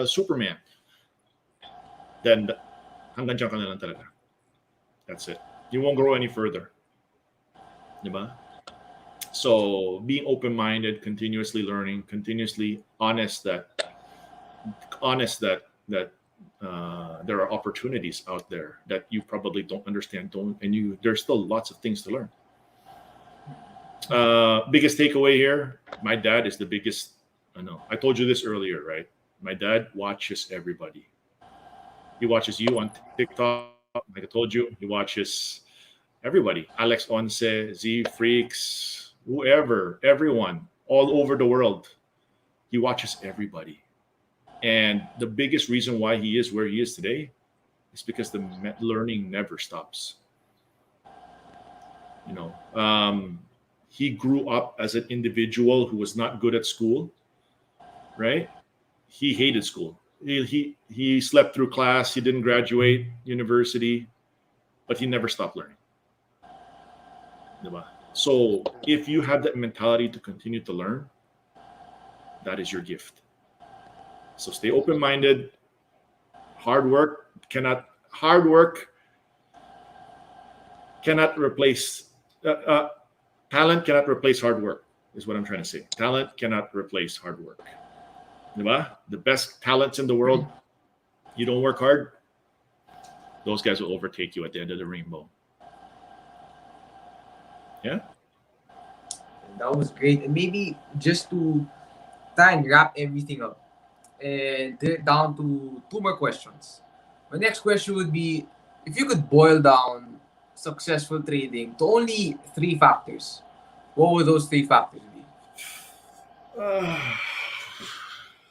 Superman. Then hanggang dyan ka na lang talaga. That's it. You won't grow any further. Diba? So being open-minded, continuously learning, continuously honest that there are opportunities out there that you probably don't understand. There's still lots of things to learn. Biggest takeaway here, my dad is the biggest. I know. I told you this earlier, right? My dad watches everybody. He watches you on TikTok. Like I told you, he watches everybody. Alex Once, Z Freaks, whoever, everyone, all over the world. He watches everybody. And the biggest reason why he is where he is today is because the learning never stops. He grew up as an individual who was not good at school, right? He hated school. He slept through class. He didn't graduate university, but he never stopped learning. So if you have that mentality to continue to learn, that is your gift. So stay open-minded. Hard work cannot replace talent cannot replace hard work, is what I'm trying to say. Talent cannot replace hard work. Diba? The best talents in the world, you don't work hard, those guys will overtake you at the end of the rainbow. Yeah? That was great. And maybe just to try and wrap everything up and get it down to two more questions. My next question would be, if you could boil down successful trading to only three factors, what would those three factors be?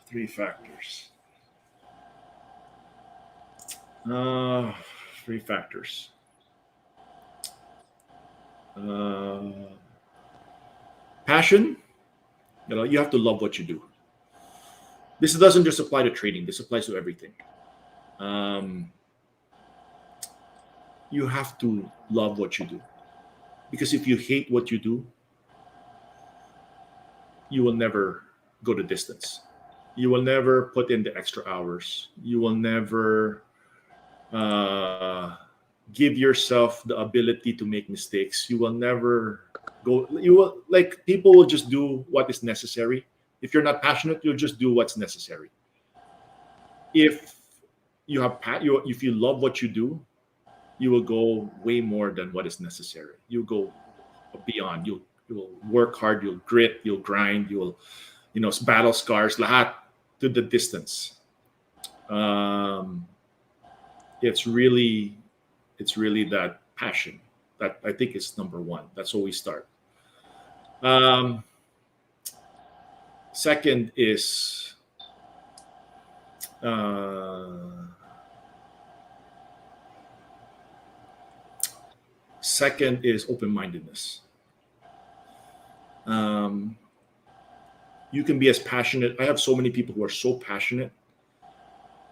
Three factors. Three factors. Passion. You have to love what you do. This doesn't just apply to trading. This applies to everything. You have to love what you do, because if you hate what you do, you will never go the distance. You will never put in the extra hours. You will never give yourself the ability to make mistakes. You will never go. People will just do what is necessary. If you're not passionate, you'll just do what's necessary. If you love what you do, you will go way more than what is necessary. You'll go beyond. You will work hard. You'll grit. You'll grind. You will, battle scars, lahat to the distance. It's really that passion that I think is number one. That's where we start. Second is open-mindedness. You can be as passionate. I have so many people who are so passionate,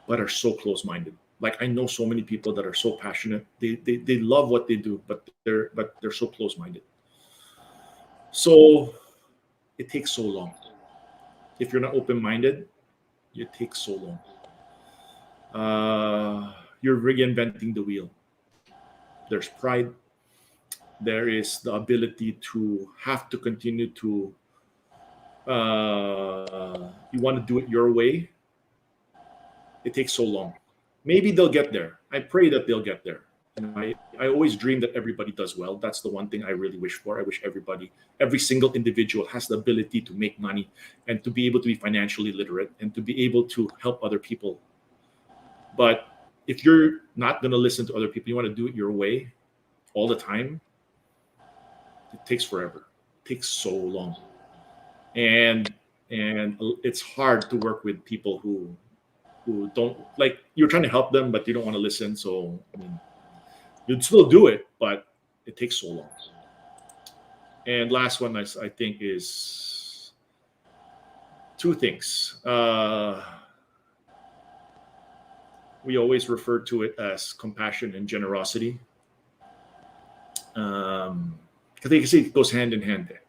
but are so close-minded. Like, I know so many people that are so passionate. They love what they do, but they're so close-minded. So it takes so long. If you're not open-minded, it takes so long. You're reinventing the wheel. There's pride. there is the ability to have to continue to you want to do it your way. It takes so long. Maybe they'll get there. I pray that they'll get there. I always dream that everybody does well. That's the one thing I really wish for. I wish everybody, every single individual has the ability to make money and to be able to be financially literate and to be able to help other people. But if you're not going to listen to other people, you want to do it your way all the time, it takes forever. It takes so long. And it's hard to work with people who don't, like, you're trying to help them, but you don't want to listen. So I mean, you'd still do it, but it takes so long. And last one, I think, is two things. We always refer to it as compassion and generosity. I think you see it goes hand in hand there.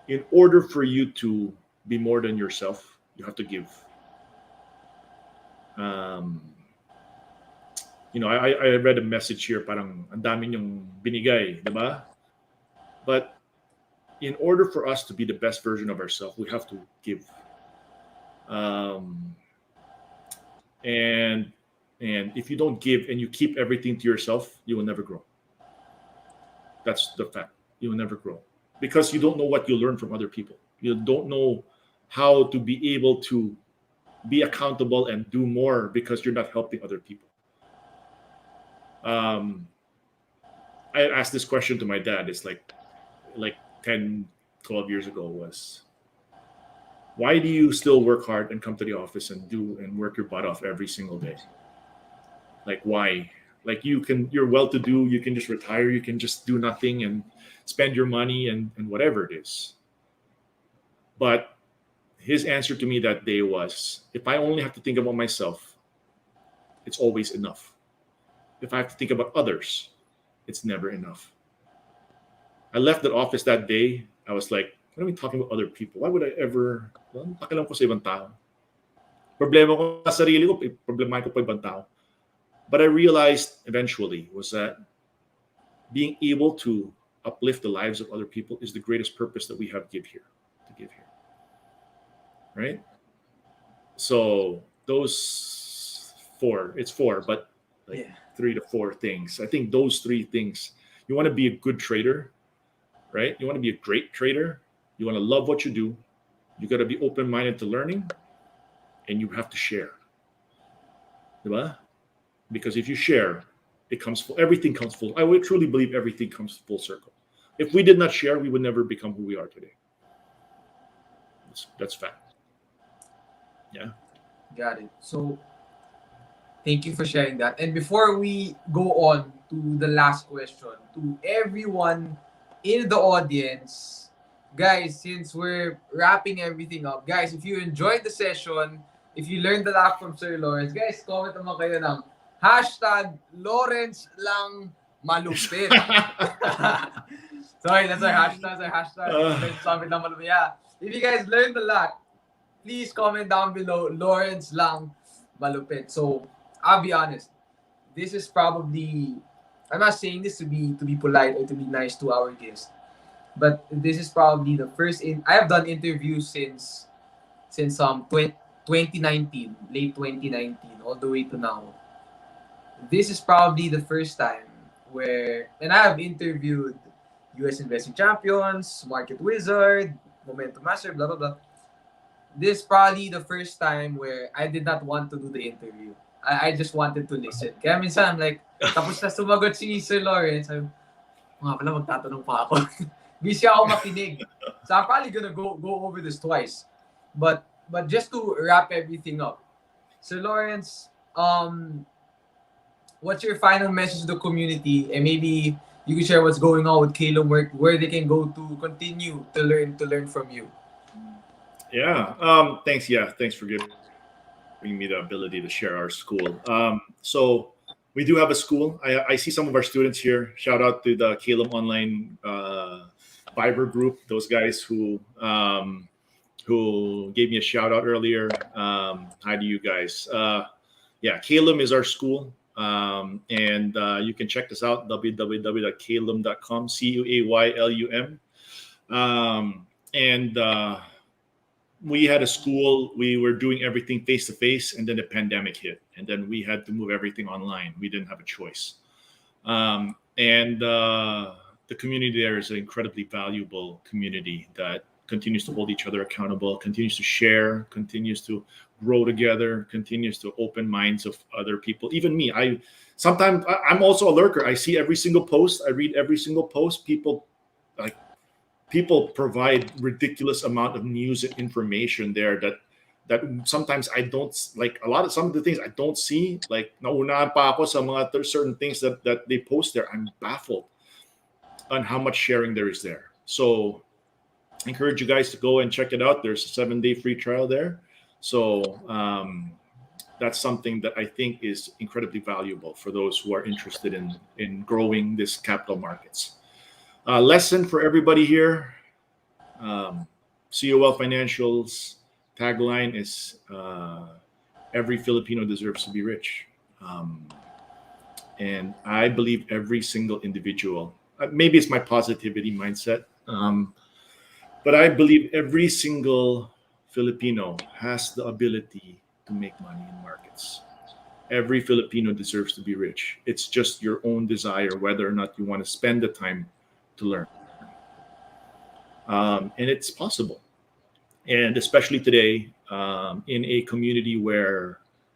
In order for you to be more than yourself, you have to give. I read a message here, parang ang dami niyong binigay, diba? But in order for us to be the best version of ourselves, we have to give. And if you don't give and you keep everything to yourself, you will never grow. That's the fact. You will never grow because you don't know what you learn from other people. You don't know how to be able to be accountable and do more because you're not helping other people. I asked this question to my dad. It's like 10, 12 years ago was, why do you still work hard and come to the office and work your butt off every single day? Like, why? Like, you're well-to-do, you can just retire, you can just do nothing and spend your money and whatever it is. But his answer to me that day was, if I only have to think about myself, it's always enough. If I have to think about others, it's never enough. I left the office that day. I was like, what are we talking about other people? Why would I ever, pakialam ko sa ibang tao. Problema ko sa sarili ko, problema ko pa ibang tao. But I realized eventually was that being able to uplift the lives of other people is the greatest purpose that we have to give here. Right? So those it's four, but like 3 to 4 things. I think those 3 things, you want to be a good trader, right? You want to be a great trader. You want to love what you do. You got to be open-minded to learning, and you have to share. Diba? Because if you share, everything comes full. I would truly believe everything comes full circle. If we did not share, we would never become who we are today. That's fact. Yeah. Got it. So, thank you for sharing that. And before we go on to the last question, to everyone in the audience, guys, since we're wrapping everything up, guys, if you enjoyed the session, if you learned a lot from Sir Lawrence, guys, comment naman kayo ng #Lawrence lang malupit. Sorry, that's our hashtag. Summit lang malupit. Yeah. If you guys learned a lot, please comment down below, Lawrence lang malupit. So, I'll be honest. This is probably, I'm not saying this to be polite or to be nice to our guest, but this is probably the first I have done interviews since 2019, late 2019, all the way to now. This is probably the first time where, and I have interviewed US Investing Champions, Market Wizard, Momentum Master, blah, blah, blah. This is probably the first time where I did not want to do the interview. I just wanted to listen. Kaya minsan, I'm like, tapos na sumagot si Sir Lawrence, sabi, pala magtatanong pa ako. Busy ako makinig. So I'm probably gonna go over this twice. But just to wrap everything up, Sir Lawrence, what's your final message to the community? And maybe you can share what's going on with Calum, where they can go to continue to learn from you. Yeah. Thanks. Yeah. Thanks for giving me the ability to share our school. So we do have a school. I see some of our students here. Shout out to the Calum Online Viber group. Those guys who gave me a shout out earlier. Hi to you guys. Yeah, Calum is our school. And you can check us out, www.caylum.com, CUAYLUM. And we had a school, we were doing everything face to face, and then the pandemic hit, and then we had to move everything online. We didn't have a choice. And the community there is an incredibly valuable community that continues to hold each other accountable, continues to share, continues to grow together, continues to open minds of other people. Even me, I'm also a lurker. I see every single post, I read every single post. People provide ridiculous amount of news and information there that sometimes I don't like. Some of the things I don't see, like nauunahan pa ako sa mga certain things that they post there. I'm baffled on how much sharing there is there. So I encourage you guys to go and check it out. There's a 7-day free trial there. So that's something that I think is incredibly valuable for those who are interested in growing this capital markets. Lesson for everybody here. COL Financials tagline is every Filipino deserves to be rich. And I believe every single individual, maybe it's my positivity mindset, but I believe every single Filipino has the ability to make money in markets. Every Filipino deserves to be rich. It's just your own desire whether or not you want to spend the time to learn. And it's possible. And especially today, in a community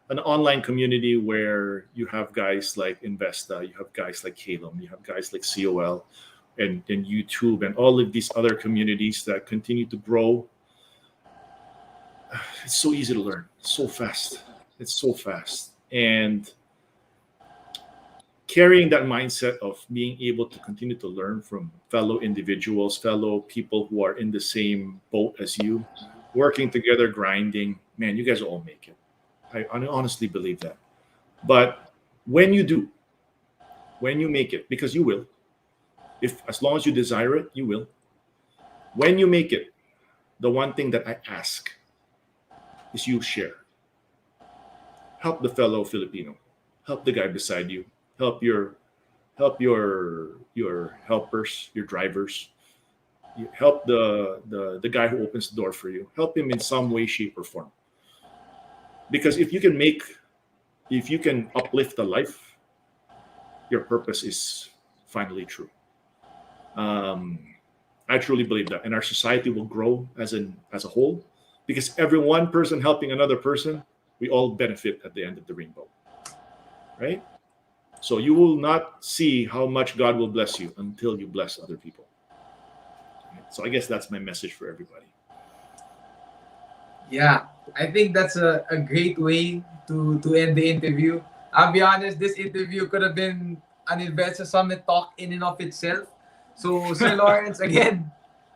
an online community where you have guys like Investa, you have guys like Calum, you have guys like COL and YouTube and all of these other communities that continue to grow. It's so easy to learn, so fast. It's so fast. And carrying that mindset of being able to continue to learn from fellow individuals, fellow people who are in the same boat as you, working together, grinding, man, you guys will all make it. I honestly believe that. But when you make it, because you will, as long as you desire it, you will. When you make it, the one thing that I ask is you share. Help the fellow Filipino. Help the guy beside you. Help your helpers, your drivers. You help the guy who opens the door for you. Help him in some way, shape, or form. Because if you can uplift a life, your purpose is finally true. I truly believe that, and our society will grow as a whole, because every one person helping another person, we all benefit at the end of the rainbow, right? So you will not see how much God will bless you until you bless other people. So I guess that's my message for everybody. Yeah, I think that's a great way to end the interview. I'll be honest, this interview could have been an Investor Summit talk in and of itself. So, Sir Lawrence, again,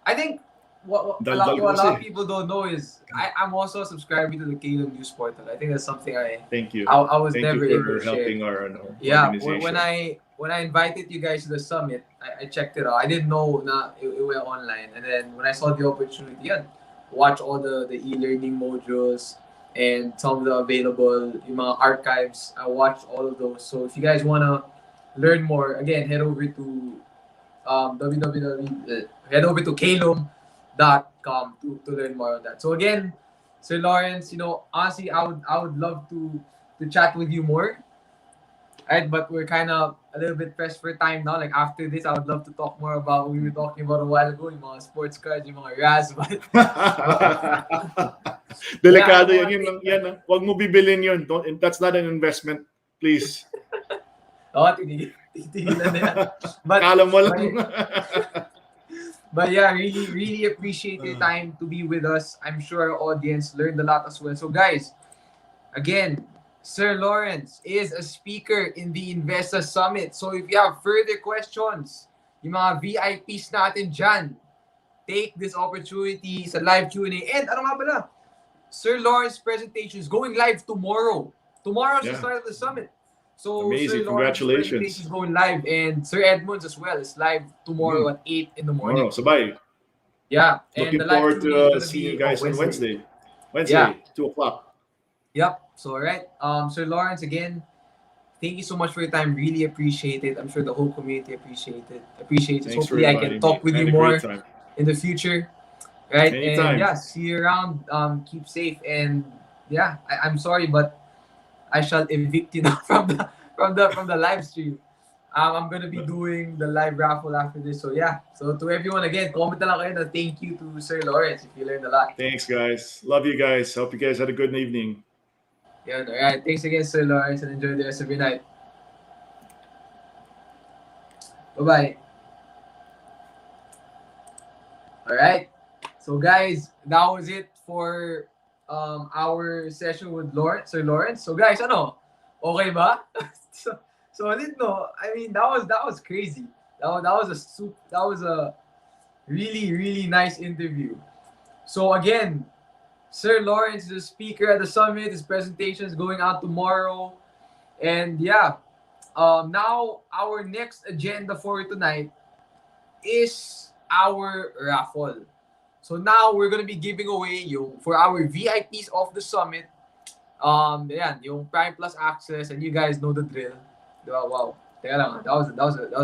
I think what a lot of people don't know is I'm also a subscriber to the Calum News Portal. I think that's something Thank you. I was Thank never you able for to share. helping our Yeah, organization. when I invited you guys to the summit, I checked it out. I didn't know it went online, and then when I saw the opportunity, watch all the e-learning modules and some of the available archives. I watched all of those. So if you guys wanna learn more, again, head over to head over to calum.com to learn more on that. So again, Sir Lawrence, honestly, I would love to chat with you more. Right, but we're kind of a little bit pressed for time now. Like after this, I would love to talk more about what we were talking about a while ago, yung mga sports cards, yung mga Raz. Delikado yan. Huwag mo bibilin yun. That's not an investment, please. Tigilan na yan. Kala mo lang. But yeah, really, really appreciate your time to be with us. I'm sure our audience learned a lot as well. So guys, again, Sir Lawrence is a speaker in the Investa Summit. So if you have further questions, yung mga VIPs natin dyan, take this opportunity sa live Q&A. And ano nga pala, Sir Lawrence's presentation is going live tomorrow. Tomorrow's the start of the summit. So amazing, Sir Lawrence's congratulations. presentation is going live. And Sir Edmund's as well is live tomorrow at 8 in the morning. Sabay. Yeah. Looking forward to seeing you guys on Wednesday. Wednesday, 2:00. Yep. So, all right. Sir Lawrence, again, thank you so much for your time. Really appreciate it. I'm sure the whole community appreciates it. Thanks for Hopefully I can inviting me. talk with I you had a great more time. in the future. Right? And Anytime. yeah, see you around. Keep safe, and yeah, I'm sorry, but I shall evict you now from the live stream. I'm gonna be doing the live raffle after this. So yeah. So to everyone again, comment na lang kayo na thank you to Sir Lawrence if you learned a lot. Thanks, guys. Love you guys. Hope you guys had a good evening. Yeah, alright. Thanks again, Sir Lawrence, and enjoy the rest of your night. Bye bye. Alright. So guys, that was it for our session with Lawrence, Sir Lawrence. So guys, ano? Okay ba? so I didn't know. I mean, that was crazy. That was a really really nice interview. So again, Sir Lawrence is a speaker at the summit. His presentation is going out tomorrow, and yeah, now our next agenda for tonight is our raffle. So now we're gonna be giving away yung for our VIPs of the summit. Yan, yung Prime Plus access, and you guys know the drill. Diba? Wow. Teka lang, that was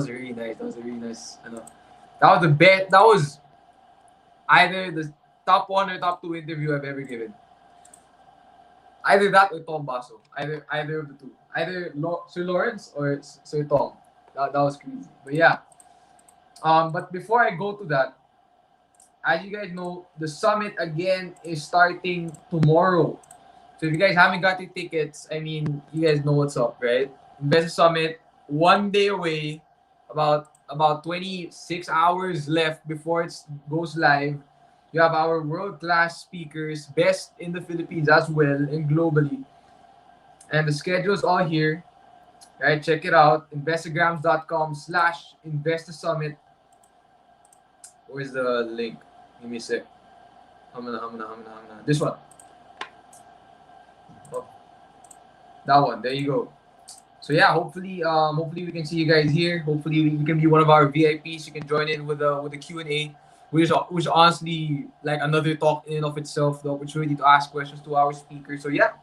a really nice. That was a really nice. Ano, that was the best. That was either the top one or top two interview I've ever given. Either that or Tom Basso. Either of the two. Either Sir Lawrence or Sir Tom. That was crazy. But yeah. But before I go to that, as you guys know, the summit again is starting tomorrow. So if you guys haven't got your tickets, I mean, you guys know what's up, right? Invest Summit, 1 day away, about 26 hours left before it goes live. You have our world-class speakers, best in the Philippines as well and globally. And the schedule's all here. Right, check it out. Investagrams.com/InvestaSummit. Where's the link? Give me a sec. This one. Oh, that one. There you go. So yeah, hopefully we can see you guys here. Hopefully you can be one of our VIPs. You can join in with the Q&A, which honestly like another talk in and of itself. The opportunity to ask questions to our speakers. So yeah,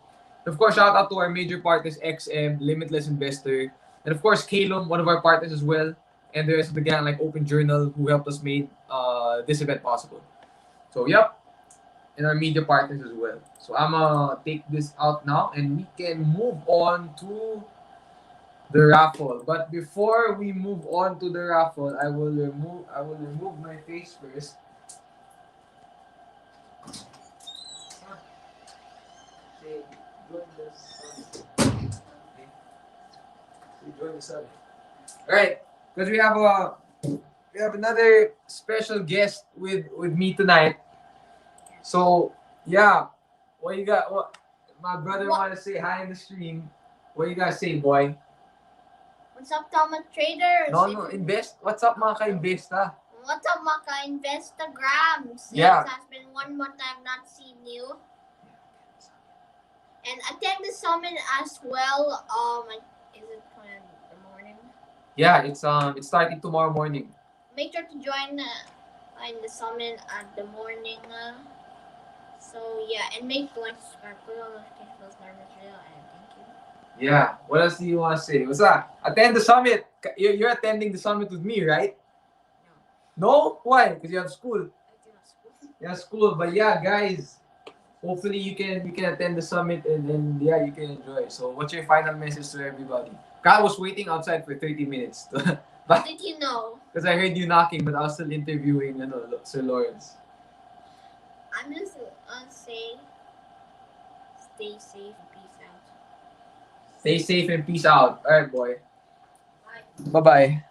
of course, shout out to our major partners, XM, Limitless Investor, and of course, Kalum, one of our partners as well, and the rest of the gang like Open Journal who helped us make this event possible. So yep, and our media partners as well. So I'm gonna take this out now, and we can move on to the raffle. But before we move on to the raffle, I will remove my face first. Say, join the summit. Okay. Say, join the summit. All right, because we have another special guest with me tonight. So yeah, what you got? What my brother want to say hi in the stream? What you gotta say, boy? What's up, Thomas Traders? No, invest. What's up, mga ka-investa? What's up, mga Investagrams? Yeah. It has been 1 month I've not seen you. And attend the summit as well. Is it in the morning? Yeah, it's starting tomorrow morning. Make sure to join in the summit at the morning. So yeah, and make sure to subscribe. Put on notification bells, and thank you. Yeah. What else do you want to say? What's that? Attend the summit. You're attending the summit with me, right? No? Why? Because you have school. You have school. But yeah, guys, hopefully you can attend the summit and yeah, you can enjoy. So what's your final message to everybody? I was waiting outside for 30 minutes. How But did you know? because I heard you knocking, but I was still interviewing Sir Lawrence. I'm just gonna say, stay safe and peace out. Stay safe and peace out. All right, boy. Bye. Bye-bye.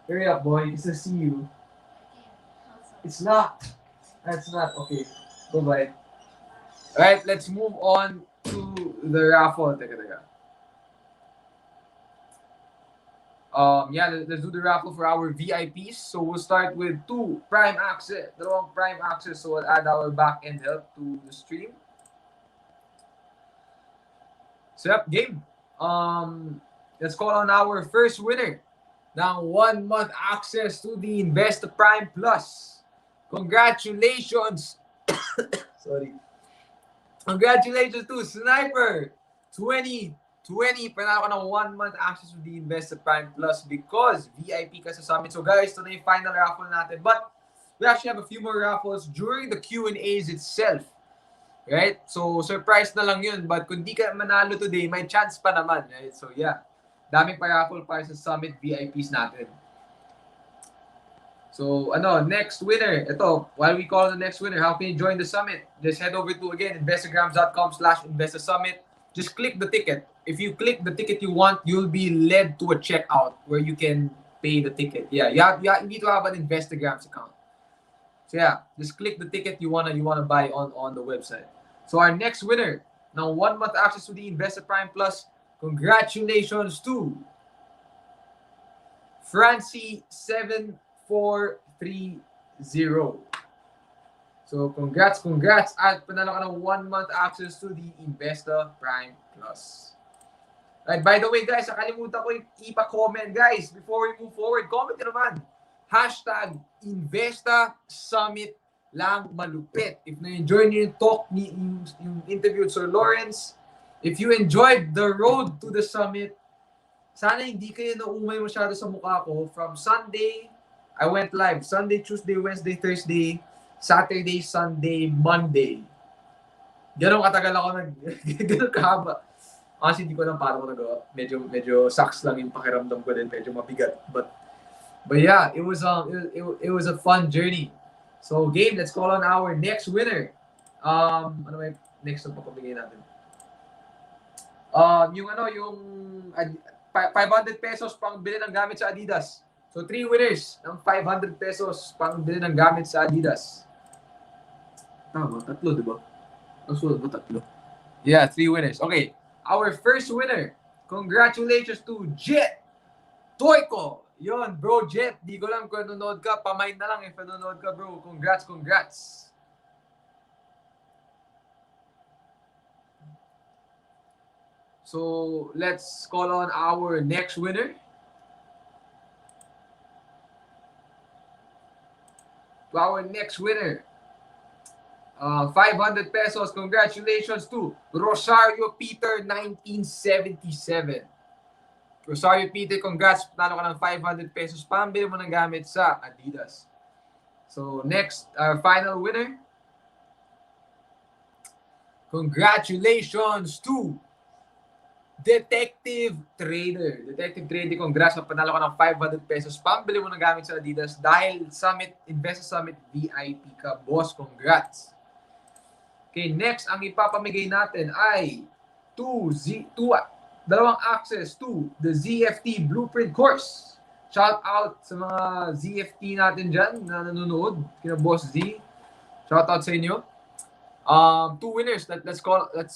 Hurry up, boy. It's to see you. It's not. That's not. Okay. Bye-bye. Alright, let's move on to the raffle. Teka. Yeah, let's do the raffle for our VIPs. So we'll start with 2 Prime Access. Dalawang Prime Access. So we'll add our back-end help to the stream. So yep, game. Let's call on our first winner. Now 1 month access to the Invest Prime Plus. Congratulations. Sorry. Congratulations to Sniper. 2020, panalo ka ng 1 month access to the Investa Prime Plus because VIP ka sa Summit. So guys, ito na yung final raffle natin. But we actually have a few more raffles during the Q&As itself. Right? So, surprise na lang yun. But kung di ka manalo today, may chance pa naman. Right? So, yeah. Daming pa raffle para sa Summit VIPs natin. So, next winner. Ito, while we call the next winner, how can you join the Summit? Just head over to, again, Investagrams.com/InvestaSummit. Just click the ticket. If you click the ticket you want, you'll be led to a checkout where you can pay the ticket. Yeah, you need to have an Investagrams account. So yeah, just click the ticket you wanna buy on the website. So our next winner, now 1 month access to the Investa Prime Plus. Congratulations to Francie 7430. So congrats at panalo ka ng 1 month access to the Investa Prime Plus. Right, by the way guys, nakalimutan ko ipa-comment guys before we move forward. Comment nyo naman. #InvestaSummit lang malupit. If na-enjoy nyo yung talk, yung interview with Sir Lawrence, if you enjoyed the road to the summit, sana hindi kayo naumay masyado sa mukha ko. From Sunday, I went live. Sunday, Tuesday, Wednesday, Thursday, Saturday, Sunday, Monday. Ganun katagal ako ganun kahaba. Kasi hindi ko lang paano ko nagawa. Medyo sucks lang yung pakiramdam ko din. Medyo mabigat. But yeah, it was a fun journey. So game, let's call on our next winner. Ano may next na papamigay natin? Yung 500 pesos pang bili ng gamit sa Adidas. So 3 winners ng 500 pesos pang bili ng gamit sa Adidas. Tama, 3, di ba? Ang sunod ba 3? Yeah, 3 winners. Okay, our first winner. Congratulations to Jet Toyko. Yon, bro, Jet. Di ko lang kung nanonood ka. Pamain na lang if nanonood ka, bro. Congrats. So, let's call on our next winner. To our next winner. 500 pesos. Congratulations to Rosario Peter 1977. Rosario Peter, congrats. Panalo ka ng 500 pesos. Pambili mo ng gamit sa Adidas. So, next, our final winner. Congratulations to Detective Trader. Detective Trader, congrats. Panalo ka ng 500 pesos. Pambili mo ng gamit sa Adidas dahil Investa Summit VIP ka. Boss, congrats. Okay, next, ang ipapamigay natin ay dalawang access to the ZFT Blueprint course. Shout out sa mga ZFT natin dyan na nanonood. Kina Boss Z. Shout out sa inyo. 2 winners. Let's call the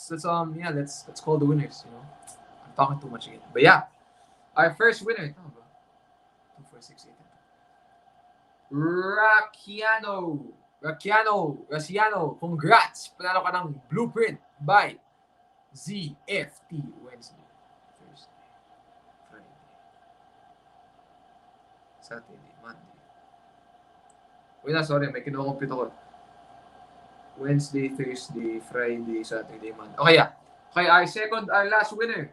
winners. You know, I'm talking too much again. But yeah, our first winner. 2, 4, 6, 8. Raciano. Congrats. Panalo ka ng Blueprint by ZFT Wednesday. Saturday, Monday. Wait na, sorry. May kinukumpute ako. Wednesday, Thursday, Friday, Saturday, Monday. Okay, yeah. Okay, our last winner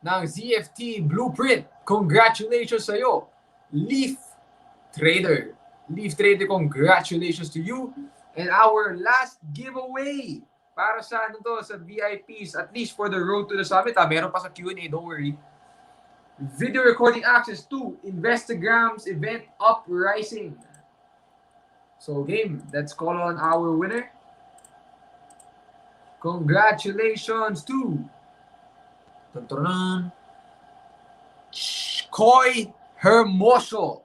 ng ZFT Blueprint. Congratulations sa'yo, Leaf Trader. Leaf Trader, congratulations to you. And our last giveaway para sa sa VIPs, at least for the road to the summit. Meron pa sa Q&A, don't worry. Video recording access to Investagrams event Uprising. So game, let's call on our winner. Congratulations to Koy Hermoso.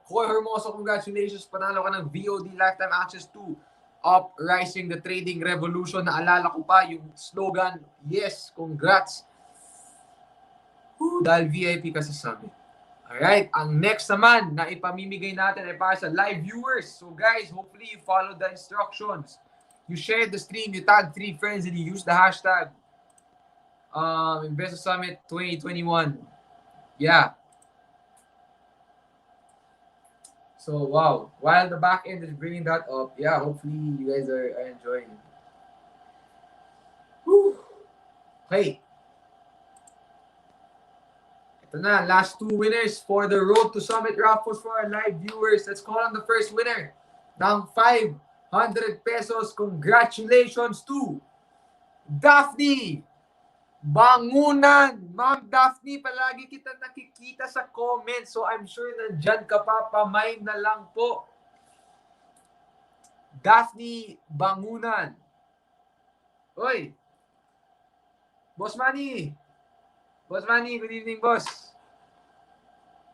Congratulations. Panalo ka ng VOD lifetime access to Uprising, the trading revolution. Naalala ko pa yung slogan. Yes, congrats. Dahil VIP ka sa summit. Alright, ang next naman na ipamimigay natin ay para sa live viewers. So guys, hopefully you follow the instructions. You share the stream, you tag 3 friends, and you use the hashtag Investa Summit 2021. Yeah. So wow, while the back end is bringing that up, yeah, hopefully you guys are enjoying it. Woo. Okay. Ito na, last 2 winners for the Road to Summit raffles for our live viewers. Let's call on the first winner ng 500 pesos. Congratulations to Daphne Bangunan. Ma'am Daphne, palagi kita nakikita sa comments. So I'm sure nandyan ka pa. Pamay na lang po. Daphne Bangunan. Oy. Boss Manny. Boss Manny, good evening, boss.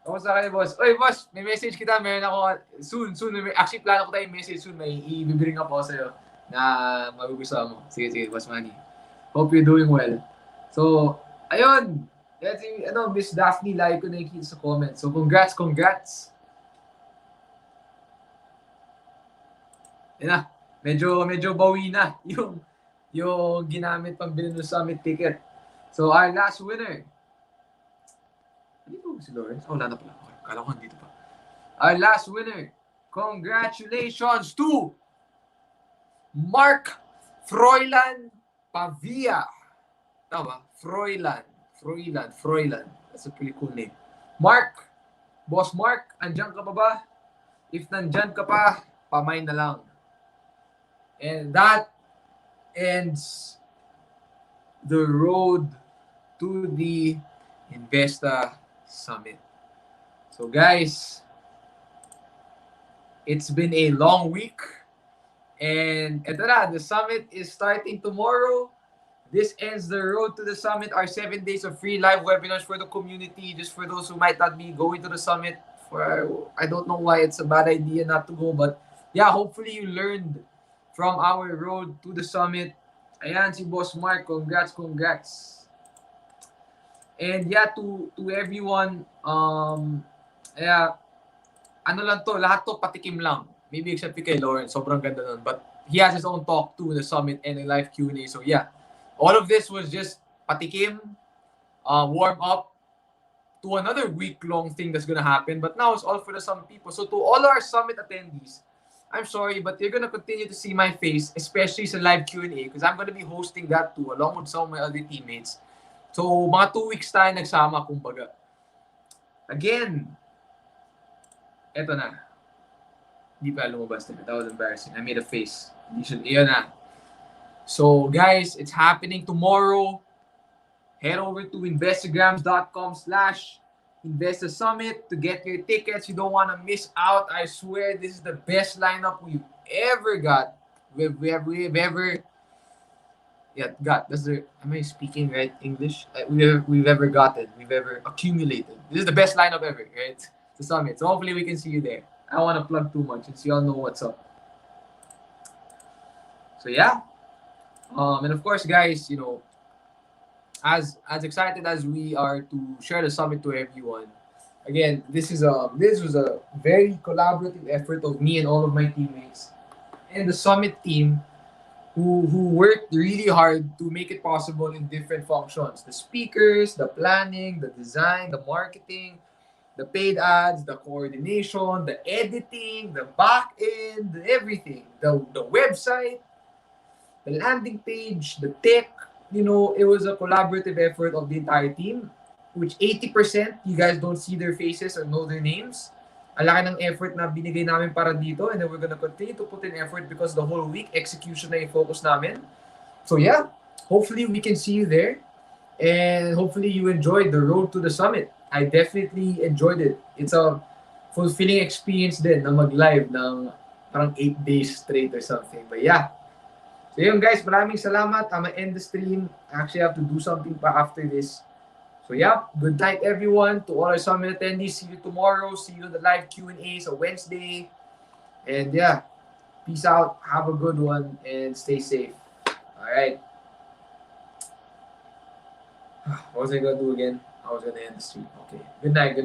Kamusta kayo, boss? Oy, boss, may message kita. Meron ako soon. Actually, plano ko tayo message soon. May i-bring up ako sa'yo na magugustuhan mo. Sige, boss Manny. Hope you're doing well. So, ayun. Yan si, Miss Daphne, lagi ko nakikita sa comments. So, congrats. Yan na. Medyo bawi na yung ginamit pang bilhin ng summit ticket. So, our last winner. Dito si Lawrence? Oh, wala na pala. Kala ko dito pa. Our last winner. Congratulations to Mark Froilan Pavia. Tama? Froilan. That's a pretty cool name. Mark. Boss Mark, andyan ka pa ba? If nandyan ka pa, pamay na lang. And that ends the road to the Investa Summit. So guys, it's been a long week, and eto na, the summit is starting tomorrow. This ends the road to the summit, our 7 days of free live webinars for the community, just for those who might not be going to the summit. I don't know why it's a bad idea not to go, but yeah, hopefully you learned from our road to the summit. Ayan si Boss Mark, congrats. And yeah, to everyone, ano lang to, lahat to patikim lang. Maybe except kay Lawrence, sobrang ganda nun. But he has his own talk too in the summit and a live Q&A. So yeah, all of this was just patikim, warm up to another week-long thing that's gonna happen. But now it's all for the summit people. So to all our summit attendees, I'm sorry, but you're gonna continue to see my face, especially sa live Q&A, because I'm gonna be hosting that too, along with some of my other teammates. So, mga 2 weeks tayo nagsama, kumbaga. Again, eto na. Hindi pa lumabas na. That was embarrassing. I made a face. Iyon na. So, guys, it's happening tomorrow. Head over to investagrams.com/InvestaSummit to get your tickets. You don't want to miss out. I swear, this is the best lineup we've ever got. We've ever... Yeah, am I speaking right English? We've ever gotten, we've ever accumulated. This is the best lineup ever, right? The summit. So hopefully we can see you there. I don't want to plug too much since you all know what's up. So yeah. And of course, guys, as excited as we are to share the summit to everyone, again, this was a very collaborative effort of me and all of my teammates and the summit team, who worked really hard to make it possible in different functions. The speakers, the planning, the design, the marketing, the paid ads, the coordination, the editing, the back end, everything. The website, the landing page, the tech. It was a collaborative effort of the entire team, which 80% you guys don't see their faces or know their names. Ang laki ng effort na binigay namin para dito, and then we're gonna continue to put in effort because the whole week, execution na yung focus namin. So yeah, hopefully we can see you there, and hopefully you enjoyed the road to the summit. I definitely enjoyed it. It's a fulfilling experience din na mag-live ng parang 8 days straight or something. But yeah, so yun guys, maraming salamat. I'm gonna end the stream. I actually have to do something pa after this. So yeah, good night everyone. To all our summit attendees, see you tomorrow. See you in the live Q&A on Wednesday. And yeah, peace out. Have a good one and stay safe. All right. What was I gonna do again? I was gonna end the stream. Okay. Good night.